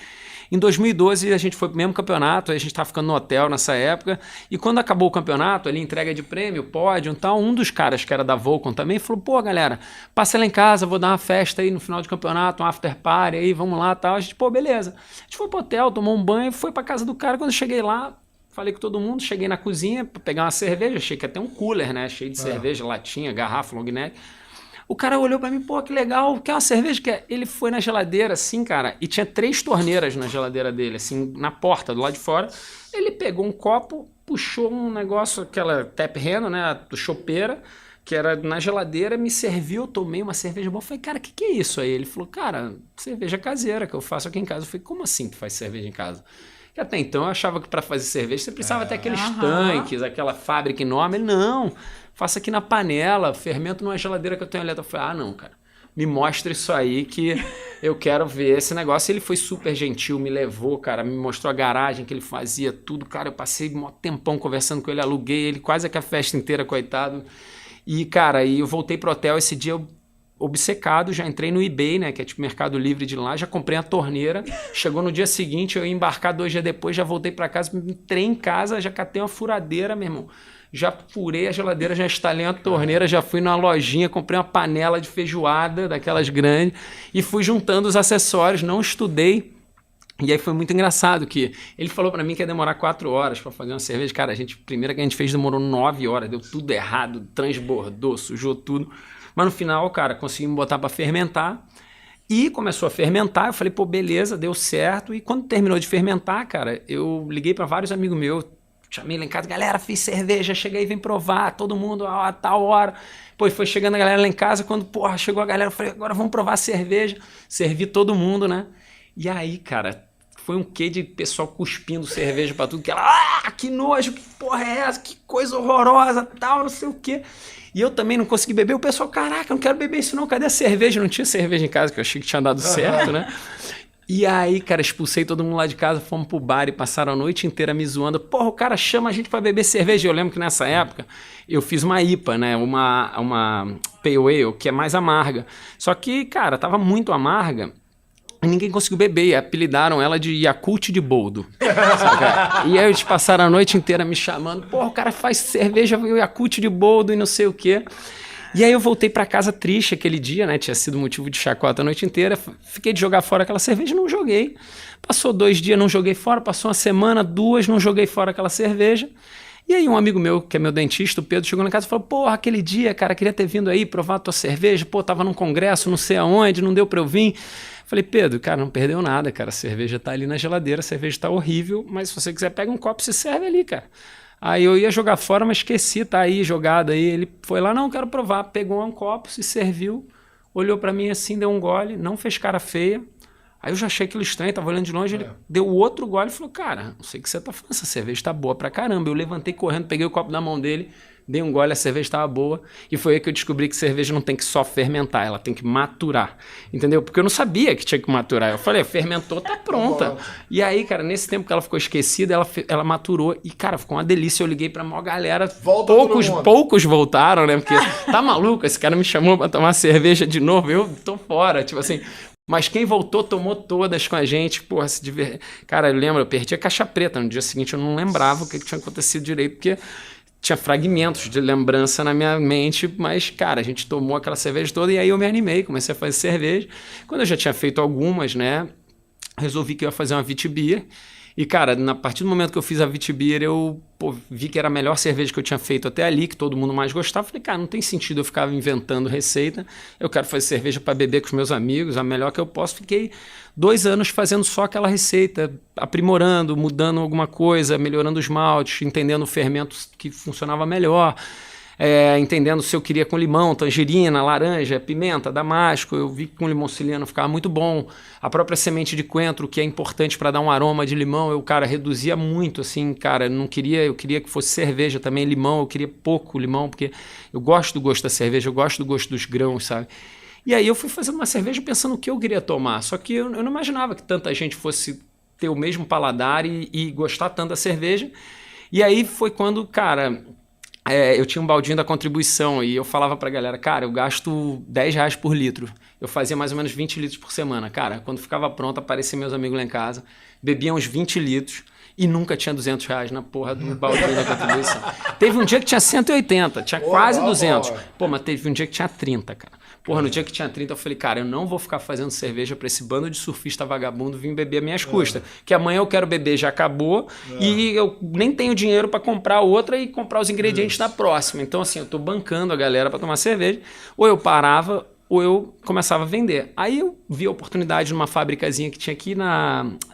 [SPEAKER 2] Em 2012, a gente foi pro mesmo campeonato, aí a gente tava ficando no hotel nessa época, e quando acabou o campeonato, ali, entrega de prêmio, pódio e tal, um dos caras que era da Vulcan também falou, pô, galera, passa lá em casa, vou dar uma festa aí no final do campeonato, um after party aí, vamos lá e tal. A gente, pô, beleza. A gente foi pro hotel, tomou um banho, foi pra casa do cara. Quando eu cheguei lá, falei com todo mundo, cheguei na cozinha pra pegar uma cerveja, achei que ia ter um cooler, né, cheio de cerveja, latinha, garrafa, long neck. O cara olhou pra mim, pô, que legal, quer uma cerveja? Ele foi na geladeira, assim, cara, e tinha 3 torneiras na geladeira dele, assim, na porta, do lado de fora. Ele pegou um copo, puxou um negócio, aquela tap handle, né, do chopeira, que era na geladeira, me serviu, eu tomei uma cerveja boa. Eu falei, cara, o que é isso aí? Ele falou, cara, cerveja caseira que eu faço aqui em casa. Eu falei, como assim tu faz cerveja em casa? E até então eu achava que para fazer cerveja você precisava ter aqueles tanques, aquela fábrica enorme. Ele, não, faça aqui na panela, fermento numa geladeira que eu tenho ali. Eu falei, não, cara, me mostra isso aí que eu quero ver esse negócio. Ele foi super gentil, me levou, cara, me mostrou a garagem que ele fazia, tudo. Cara, eu passei um tempão conversando com ele, aluguei ele quase que a festa inteira, coitado. E, cara, eu voltei pro hotel esse dia, obcecado, já entrei no eBay, né, que é tipo Mercado Livre de lá, já comprei a torneira, chegou no dia seguinte, eu ia embarcar 2 dias depois, já voltei para casa, entrei em casa, já catei uma furadeira, meu irmão, já furei a geladeira, já instalei uma torneira, já fui numa lojinha, comprei uma panela de feijoada, daquelas grandes, e fui juntando os acessórios, não estudei. E aí foi muito engraçado que ele falou pra mim que ia demorar 4 horas pra fazer uma cerveja. Cara, primeira que a gente fez demorou 9 horas, deu tudo errado, transbordou, sujou tudo. Mas no final, cara, conseguimos botar pra fermentar e começou a fermentar. Eu falei, pô, beleza, deu certo. E quando terminou de fermentar, cara, eu liguei pra vários amigos meus, chamei lá em casa, galera, fiz cerveja, chega aí, vem provar, todo mundo, a tal hora. Pô, foi chegando a galera lá em casa, quando, porra, chegou a galera, eu falei, agora vamos provar a cerveja. Servi todo mundo, né? E aí, cara, foi um quê de pessoal cuspindo cerveja pra tudo, que ela, que nojo, que porra é essa, que coisa horrorosa, tal, não sei o quê. E eu também não consegui beber, o pessoal, caraca, não quero beber isso não, cadê a cerveja? Não tinha cerveja em casa, que eu achei que tinha dado certo, né? E aí, cara, expulsei todo mundo lá de casa, fomos pro bar e passaram a noite inteira me zoando. Porra, o cara chama a gente pra beber cerveja. Eu lembro que nessa época eu fiz uma IPA, né? Uma Pale Ale, que é mais amarga. Só que, cara, tava muito amarga. E ninguém conseguiu beber, e apelidaram ela de Yakult de boldo. E aí eles passaram a noite inteira me chamando, porra, o cara faz cerveja, Yakult de boldo e não sei o quê. E aí eu voltei pra casa triste aquele dia, né, tinha sido motivo de chacota a noite inteira, fiquei de jogar fora aquela cerveja, não joguei. Passou 2 dias, não joguei fora, passou uma semana, 2, não joguei fora aquela cerveja. E aí um amigo meu, que é meu dentista, o Pedro, chegou na casa e falou, porra, aquele dia, cara, queria ter vindo aí provar a tua cerveja, pô, tava num congresso, não sei aonde, não deu pra eu vir. Falei, Pedro, cara, não perdeu nada, cara, a cerveja tá ali na geladeira, a cerveja tá horrível, mas se você quiser pega um copo e se serve ali, cara. Aí eu ia jogar fora, mas esqueci, tá aí, jogado aí. Ele foi lá, não, quero provar, pegou um copo, se serviu, olhou pra mim assim, deu um gole, não fez cara feia. Aí eu já achei aquilo estranho, tava olhando de longe, ele deu outro gole e falou, cara, não sei o que você tá falando, essa cerveja tá boa pra caramba. Eu levantei correndo, peguei o copo da mão dele, dei um gole, a cerveja tava boa. E foi aí que eu descobri que cerveja não tem que só fermentar, ela tem que maturar, entendeu? Porque eu não sabia que tinha que maturar. Eu falei, fermentou, tá pronta. E aí, cara, nesse tempo que ela ficou esquecida, ela maturou e, cara, ficou uma delícia. Eu liguei pra maior galera, poucos voltaram, né? Porque tá maluco, esse cara me chamou pra tomar cerveja de novo, eu tô fora, tipo assim... Mas quem voltou, tomou todas com a gente. Porra, cara, eu lembro, eu perdi a caixa preta. No dia seguinte eu não lembrava o que tinha acontecido direito, porque tinha fragmentos de lembrança na minha mente. Mas, cara, a gente tomou aquela cerveja toda e aí eu me animei, comecei a fazer cerveja. Quando eu já tinha feito algumas, né, resolvi que eu ia fazer uma Witbier. E, cara, a partir do momento que eu fiz a Vitibir, eu vi que era a melhor cerveja que eu tinha feito até ali, que todo mundo mais gostava. Falei, cara, não tem sentido eu ficar inventando receita. Eu quero fazer cerveja para beber com os meus amigos, a melhor que eu posso. Fiquei 2 anos fazendo só aquela receita, aprimorando, mudando alguma coisa, melhorando os maltes, entendendo o fermento que funcionava melhor. Entendendo se eu queria com limão, tangerina, laranja, pimenta, damasco. Eu vi que com limão siciliano ficava muito bom. A própria semente de coentro, que é importante para dar um aroma de limão, eu, cara, reduzia muito, assim, cara, eu queria que fosse cerveja também, limão, eu queria pouco limão, porque eu gosto do gosto da cerveja, eu gosto do gosto dos grãos, sabe? E aí eu fui fazendo uma cerveja pensando o que eu queria tomar, só que eu não imaginava que tanta gente fosse ter o mesmo paladar e gostar tanto da cerveja. E aí foi quando, cara... eu tinha um baldinho da contribuição e eu falava pra galera, cara, eu gasto R$10 por litro. Eu fazia mais ou menos 20 litros por semana. Cara, quando ficava pronto, apareciam meus amigos lá em casa, bebiam uns 20 litros e nunca tinha R$200 na porra do baldinho da contribuição. Teve um dia que tinha 180, tinha quase 200. Pô, mas teve um dia que tinha 30, cara. Porra, no dia que tinha 30, eu falei, cara, eu não vou ficar fazendo cerveja pra esse bando de surfista vagabundo vir beber a minhas custas. Que amanhã eu quero beber, já acabou, e eu nem tenho dinheiro pra comprar outra e comprar os ingredientes da próxima. Então, assim, eu tô bancando a galera pra tomar cerveja. Ou eu parava, ou eu começava a vender. Aí eu vi a oportunidade numa fabricazinha que tinha aqui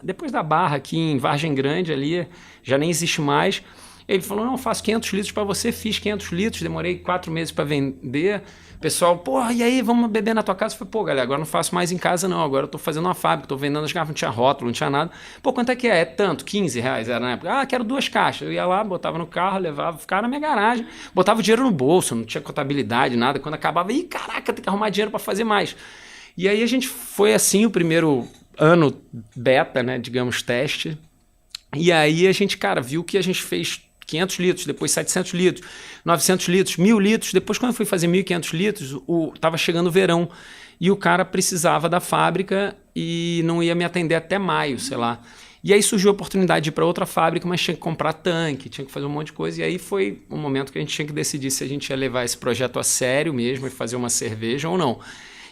[SPEAKER 2] depois da Barra, aqui em Vargem Grande, ali, já nem existe mais. Ele falou, não, faço 500 litros pra você, fiz 500 litros, demorei 4 meses pra vender. Pessoal, porra, e aí, vamos beber na tua casa? Eu falei, pô, galera, agora não faço mais em casa não, agora eu tô fazendo uma fábrica, tô vendendo as garrafas, não tinha rótulo, não tinha nada. Pô, quanto é que é? É tanto, R$15 era na época. Ah, quero 2 caixas. Eu ia lá, botava no carro, levava, ficava na minha garagem, botava o dinheiro no bolso, não tinha contabilidade, nada. Quando acabava, ih, caraca, tem que arrumar dinheiro pra fazer mais. E aí a gente foi assim, o primeiro ano beta, né, digamos, teste. E aí a gente, cara, viu que a gente fez 500 litros, depois 700 litros, 900 litros, 1.000 litros. Depois, quando eu fui fazer 1.500 litros, tava chegando o verão e o cara precisava da fábrica e não ia me atender até maio, sei lá. E aí surgiu a oportunidade de ir para outra fábrica, mas tinha que comprar tanque, tinha que fazer um monte de coisa. E aí foi um momento que a gente tinha que decidir se a gente ia levar esse projeto a sério mesmo e fazer uma cerveja ou não.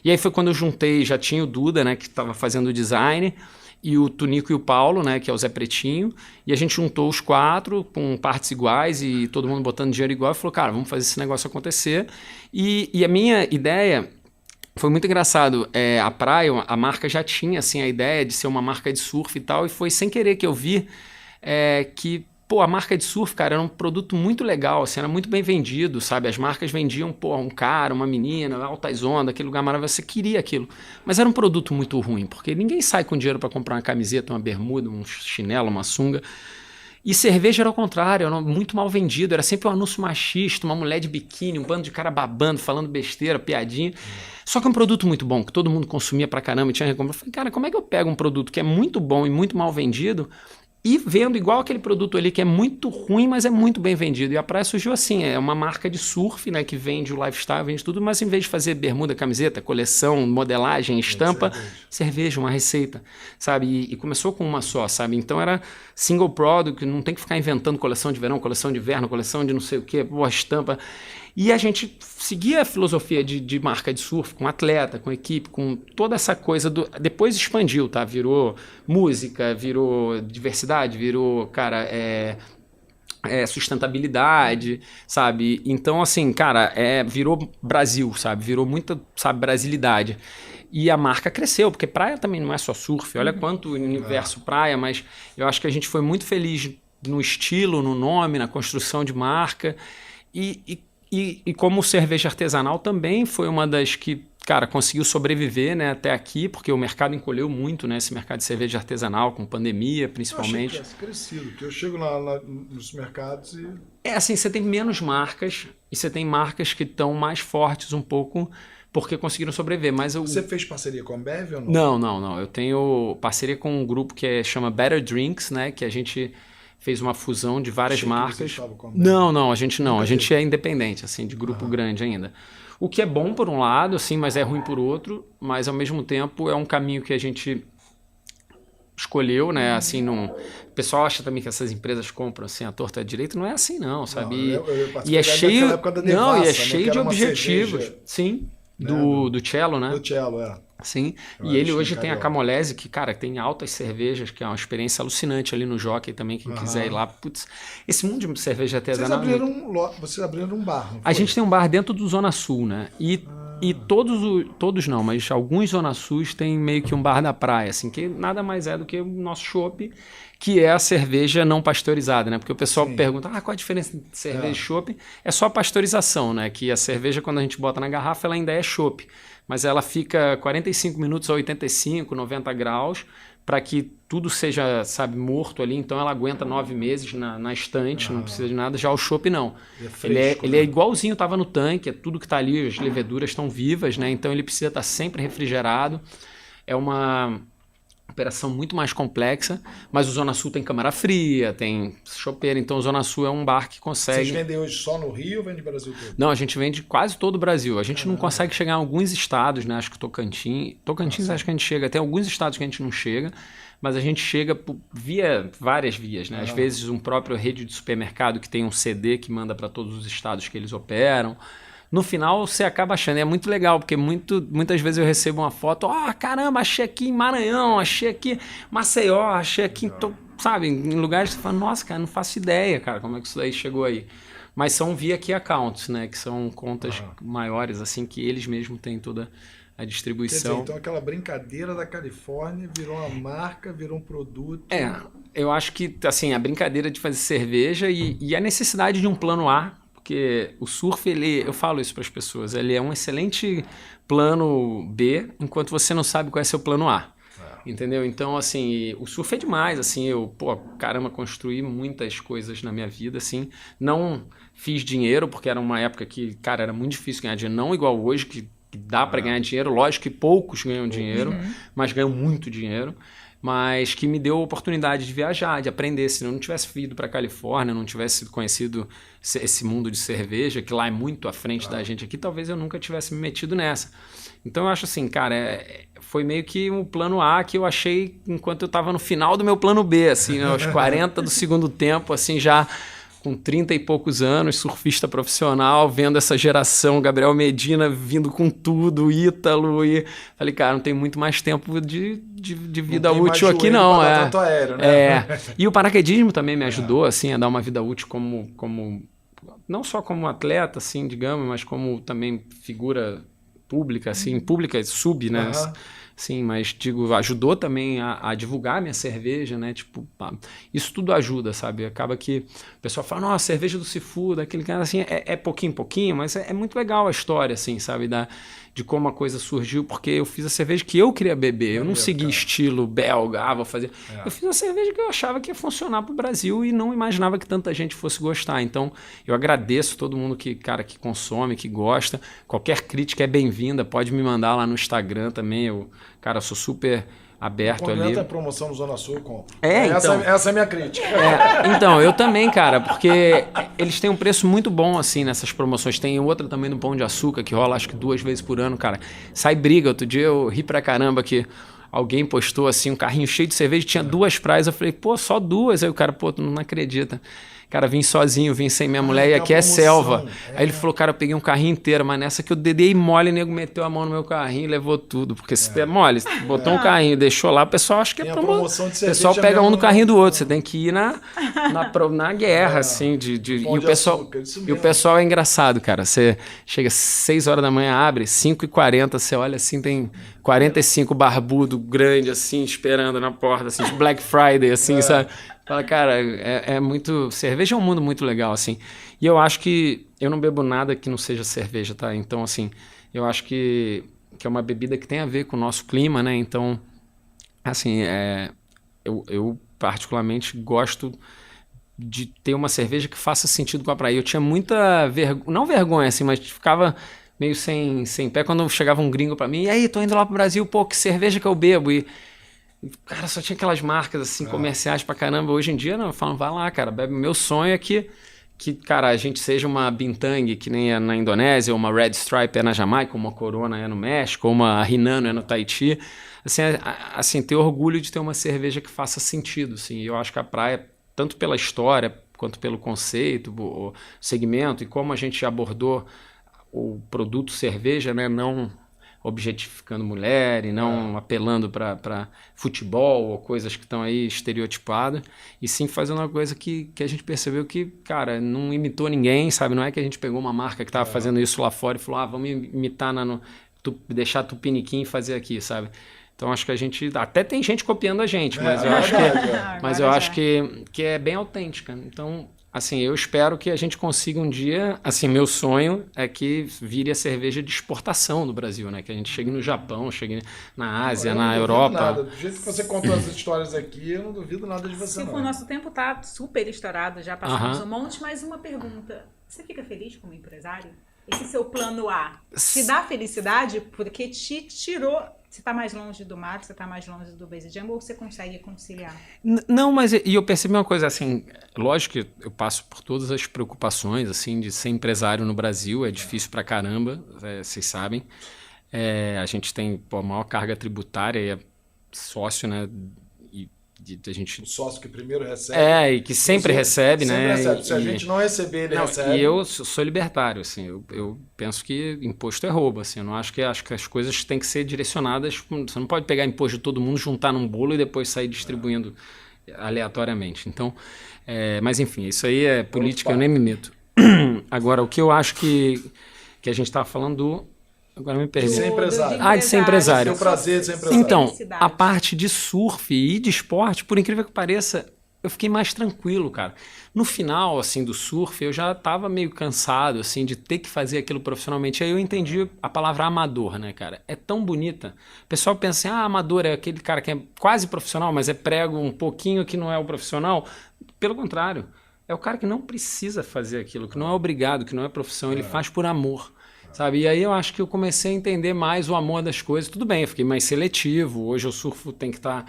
[SPEAKER 2] E aí foi quando eu juntei, já tinha o Duda, né, que estava fazendo o design, e o Tunico e o Paulo, né, que é o Zé Pretinho, e a gente juntou os 4 com partes iguais e todo mundo botando dinheiro igual e falou, cara, vamos fazer esse negócio acontecer. E a minha ideia foi muito engraçado, a Praia, a marca já tinha assim, a ideia de ser uma marca de surf e tal, e foi sem querer que eu vi que pô, a marca de surf, cara, era um produto muito legal, assim, era muito bem vendido, sabe? As marcas vendiam, pô, um cara, uma menina, altas ondas, aquele lugar maravilhoso, você queria aquilo. Mas era um produto muito ruim, porque ninguém sai com dinheiro para comprar uma camiseta, uma bermuda, um chinelo, uma sunga. E cerveja era ao contrário, era muito mal vendido, era sempre um anúncio machista, uma mulher de biquíni, um bando de cara babando, falando besteira, piadinha. Só que é um produto muito bom, que todo mundo consumia pra caramba e tinha recompensa. Eu falei, cara, como é que eu pego um produto que é muito bom e muito mal vendido e vendo igual aquele produto ali que é muito ruim, mas é muito bem vendido? E a Praia surgiu assim, é uma marca de surf, né, que vende o lifestyle, vende tudo, mas em vez de fazer bermuda, camiseta, coleção, modelagem, estampa, cerveja, uma receita, sabe? E começou com uma só, sabe? Então era single product, não tem que ficar inventando coleção de verão, coleção de inverno, coleção de não sei o que, boa estampa. E a gente seguia a filosofia de marca de surf, com atleta, com equipe, com toda essa coisa. Depois expandiu, tá? Virou música, virou diversidade, virou, cara, sustentabilidade, sabe? Então, assim, cara, virou Brasil, sabe? Virou muita, sabe, brasilidade. E a marca cresceu, porque praia também não é só surf. Olha quanto universo praia, mas eu acho que a gente foi muito feliz no estilo, no nome, na construção de marca. E como cerveja artesanal também foi uma das que, cara, conseguiu sobreviver, né, até aqui, porque o mercado encolheu muito, né, esse mercado de cerveja artesanal, com pandemia, principalmente.
[SPEAKER 3] Eu achei que crescido, porque eu chego nos mercados e...
[SPEAKER 2] assim, você tem menos marcas e você tem marcas que estão mais fortes um pouco porque conseguiram sobreviver, mas
[SPEAKER 3] Você fez parceria com a Ambev ou não?
[SPEAKER 2] Não. Eu tenho parceria com um grupo que chama Better Drinks, né, que a gente fez uma fusão de várias marcas. Não, a gente não. A gente é independente, assim, de grupo grande ainda. O que é bom por um lado, assim, mas é ruim por outro, mas ao mesmo tempo é um caminho que a gente escolheu, né? Assim, não... O pessoal acha também que essas empresas compram assim a torta direita, não é assim não, sabe? E é cheio, de objetivos, sim, do Cello, né?
[SPEAKER 3] Do Cello,
[SPEAKER 2] Sim,
[SPEAKER 3] Eu
[SPEAKER 2] e ele
[SPEAKER 3] acho
[SPEAKER 2] hoje
[SPEAKER 3] que
[SPEAKER 2] tem a
[SPEAKER 3] carioca.
[SPEAKER 2] Camolese, que, cara, tem altas cervejas, que é uma experiência alucinante ali no Jockey também, quem quiser ir lá. Putz, esse mundo de cerveja até
[SPEAKER 3] Vocês
[SPEAKER 2] danado muito.
[SPEAKER 3] vocês abriram um bar, não
[SPEAKER 2] A
[SPEAKER 3] foi?
[SPEAKER 2] gente tem um bar dentro do Zona Sul, né? E todos não, mas alguns Zona Sus tem meio que um bar da praia, assim, que nada mais é do que o nosso chopp, que é a cerveja não pasteurizada, né? Porque o pessoal
[SPEAKER 3] Sim.
[SPEAKER 2] pergunta, qual a diferença entre cerveja e chopp? É só a pasteurização, né? Que a cerveja, quando a gente bota na garrafa, ela ainda é chopp, mas ela fica 45 minutos a 85, 90 graus, para que tudo seja, sabe, morto ali, então ela aguenta 9 meses na estante, não precisa de nada. Já o chopp não.
[SPEAKER 3] É fresco,
[SPEAKER 2] Ele é igualzinho, estava no tanque, é tudo que está ali, as leveduras estão vivas, né? Então ele precisa estar sempre refrigerado. É uma operação muito mais complexa, mas o Zona Sul tem câmara fria, tem chopeira, então o Zona Sul é um bar que consegue...
[SPEAKER 3] Vocês vendem hoje só no Rio ou vendem no Brasil todo?
[SPEAKER 2] Não, a gente vende quase todo o Brasil. A gente não consegue chegar em alguns estados, né? Acho que Tocantins acho que a gente chega. Tem alguns estados que a gente não chega, mas a gente chega via várias vias, né? Às vezes um próprio rede de supermercado que tem um CD que manda para todos os estados que eles operam. No final você acaba achando, é muito legal, porque muitas vezes eu recebo uma foto, caramba, achei aqui em Maranhão, achei aqui em Maceió, achei aqui sabe, em lugares que você fala, nossa, cara, não faço ideia, cara, como é que isso daí chegou aí. Mas são via key accounts, né, que são contas maiores, assim, que eles mesmos têm toda a
[SPEAKER 3] Quer dizer,
[SPEAKER 2] distribuição.
[SPEAKER 3] então aquela brincadeira da Califórnia virou uma marca, virou um produto.
[SPEAKER 2] Eu acho que, assim, a brincadeira de fazer cerveja e a necessidade de um plano A, porque o surf, eu falo isso para as pessoas, ele é um excelente plano B, enquanto você não sabe qual é seu plano A. Entendeu? Então, assim, o surf é demais, assim, caramba, construí muitas coisas na minha vida, assim, não fiz dinheiro, porque era uma época que, cara, era muito difícil ganhar dinheiro, não igual hoje, que dá para ganhar dinheiro, lógico que poucos ganham dinheiro, mas ganham muito dinheiro, mas que me deu a oportunidade de viajar, de aprender. Se eu não tivesse ido para a Califórnia, não tivesse conhecido esse mundo de cerveja, que lá é muito à frente da gente aqui, talvez eu nunca tivesse me metido nessa. Então eu acho assim, cara, foi meio que um plano A que eu achei enquanto eu estava no final do meu plano B, assim, né, aos 40 do segundo tempo, assim, já com 30 e poucos anos, surfista profissional, vendo essa geração, Gabriel Medina vindo com tudo, Ítalo, e falei, cara, não tem muito mais tempo de vida útil aqui não.
[SPEAKER 3] Tanto aéreo, né?
[SPEAKER 2] E o paraquedismo também me ajudou, assim, a dar uma vida útil como não só como atleta, assim, digamos, mas como também figura pública, assim, pública sub, né? Sim, mas digo, ajudou também a divulgar minha cerveja, né? Tipo, isso tudo ajuda, sabe? Acaba que o pessoal fala, nossa, cerveja do Sifu, daquele cara, assim, é pouquinho em pouquinho, mas é muito legal a história, assim, sabe? De como a coisa surgiu, porque eu fiz a cerveja que eu queria beber, eu não segui estilo belga, vou fazer. Eu fiz a cerveja que eu achava que ia funcionar pro Brasil e não imaginava que tanta gente fosse gostar. Então, eu agradeço todo mundo que consome, que gosta. Qualquer crítica é bem-vinda, pode me mandar lá no Instagram também. Eu sou super aberto
[SPEAKER 3] Quando
[SPEAKER 2] ali.
[SPEAKER 3] entra a promoção no Zona Sul, eu compro.
[SPEAKER 2] Então.
[SPEAKER 3] Essa é a minha crítica.
[SPEAKER 2] Então, eu também, cara, porque eles têm um preço muito bom, assim, nessas promoções. Tem outra também no Pão de Açúcar, que rola acho que 2 vezes por ano, cara. Sai briga. Outro dia eu ri pra caramba que alguém postou, assim, um carrinho cheio de cerveja, tinha 2 praias. Eu falei, só 2? Aí o cara, tu não acredita. Cara, vim sozinho, vim sem minha mulher e aqui é selva. Aí ele falou, cara, eu peguei um carrinho inteiro, mas nessa que eu dei mole, o nego meteu a mão no meu carrinho e levou tudo. Porque se der mole, botou um carrinho, deixou lá, o pessoal acha que é
[SPEAKER 3] promoção de
[SPEAKER 2] o
[SPEAKER 3] cerveja.
[SPEAKER 2] pessoal pega
[SPEAKER 3] mesmo,
[SPEAKER 2] um no carrinho do outro. Você tem que ir na guerra, assim. E o pessoal é engraçado, cara. Você chega às 6 horas da manhã, abre, 5h40, você olha assim, tem 45 barbudo grande, assim, esperando na porta, assim, de Black Friday, assim, sabe? Fala, cara, é muito... Cerveja é um mundo muito legal, assim. E eu acho que... Eu não bebo nada que não seja cerveja, tá? Então, assim, eu acho que é uma bebida que tem a ver com o nosso clima, né? Então, assim, eu particularmente gosto de ter uma cerveja que faça sentido com a praia. Eu tinha muita vergonha... Não vergonha, assim, mas ficava meio sem pé quando chegava um gringo pra mim. E aí, tô indo lá pro Brasil, que cerveja que eu bebo? E cara, só tinha aquelas marcas assim, comerciais pra caramba. Hoje em dia, não, eu falo, vai lá, cara, bebe. Meu sonho é que, cara, a gente seja uma Bintang, que nem é na Indonésia, ou uma Red Stripe é na Jamaica, ou uma Corona é no México, ou uma Rinano é no Tahiti. Assim, ter orgulho de ter uma cerveja que faça sentido, assim. Eu acho que a praia, tanto pela história, quanto pelo conceito, o segmento, e como a gente abordou o produto cerveja, né, não objetificando mulher e não apelando para futebol ou coisas que estão aí estereotipadas, e sim fazendo uma coisa que a gente percebeu que, cara, não imitou ninguém, sabe? Não é que a gente pegou uma marca que estava fazendo isso lá fora e falou, vamos imitar deixar a Tupiniquim e fazer aqui, sabe? Então acho que a gente... Até tem gente copiando a gente, mas eu acho que é bem autêntica. Então, assim, eu espero que a gente consiga um dia... Assim, meu sonho é que vire a cerveja de exportação no Brasil, né? Que a gente chegue no Japão, chegue na Ásia, na Europa.
[SPEAKER 3] Nada. Do jeito que você contou as histórias aqui, eu não duvido nada de você,
[SPEAKER 1] O nosso tempo tá super estourado, já passamos um monte, mas uma pergunta. Você fica feliz como empresário? Esse seu plano A te dá felicidade porque te tirou... Você está mais longe do mar, você está mais longe do base jump, ou você consegue conciliar?
[SPEAKER 2] Não, mas eu percebi uma coisa, assim, lógico que eu passo por todas as preocupações, assim, de ser empresário no Brasil, é difícil pra caramba, vocês sabem. A gente tem a maior carga tributária e é sócio, né, a gente...
[SPEAKER 3] O sócio que primeiro recebe.
[SPEAKER 2] E que sempre recebe, né?
[SPEAKER 3] Recebe. Se a gente não receber, ele recebe.
[SPEAKER 2] E eu sou libertário, assim, eu penso que imposto é roubo, assim, eu não acho que as coisas têm que ser direcionadas, você não pode pegar imposto de todo mundo, juntar num bolo e depois sair distribuindo aleatoriamente. Então, mas enfim, isso aí é política, eu nem me meto. Agora, o que eu acho que a gente estava falando Agora me perdi.
[SPEAKER 3] De ser empresário.
[SPEAKER 2] De ser empresário.
[SPEAKER 3] Ter o prazer de ser empresário.
[SPEAKER 2] Então, a parte de surf e de esporte, por incrível que pareça, eu fiquei mais tranquilo, cara. No final, assim, do surf, eu já estava meio cansado, assim, de ter que fazer aquilo profissionalmente. Aí eu entendi a palavra amador, né, cara? É tão bonita. O pessoal pensa assim, amador é aquele cara que é quase profissional, mas é prego um pouquinho que não é o profissional. Pelo contrário, é o cara que não precisa fazer aquilo, que não é obrigado, que não é profissão, ele faz por amor. Sabe? E aí eu acho que eu comecei a entender mais o amor das coisas. Tudo bem, eu fiquei mais seletivo. Hoje o surf tem que estar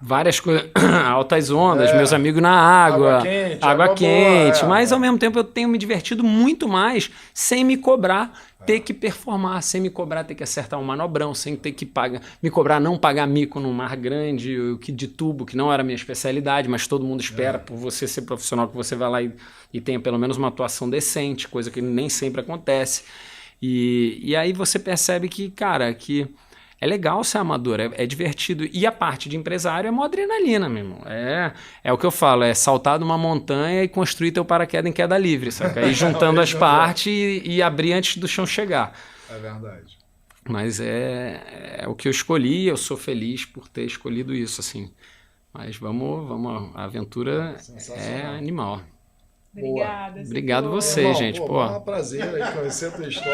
[SPEAKER 2] várias coisas, altas ondas, meus amigos na água quente. Boa, mas ao mesmo tempo eu tenho me divertido muito mais sem me cobrar ter que performar, sem me cobrar ter que acertar um manobrão, sem ter que me cobrar não pagar mico num mar grande, de tubo, que não era a minha especialidade, mas todo mundo espera por você ser profissional, que você vai lá e tenha pelo menos uma atuação decente, coisa que nem sempre acontece. E aí você percebe que, cara, que é legal ser amador, é divertido. E a parte de empresário é uma adrenalina, meu irmão. É o que eu falo, é saltar numa montanha e construir teu paraquedas em queda livre, saca? Ir juntando as partes e abrir antes do chão chegar.
[SPEAKER 3] É verdade.
[SPEAKER 2] Mas é o que eu escolhi, eu sou feliz por ter escolhido isso, assim. Mas vamos, a aventura é animal.
[SPEAKER 1] Obrigada.
[SPEAKER 2] Obrigado você, gente.
[SPEAKER 3] Pô, é um prazer aí conhecer a tua história.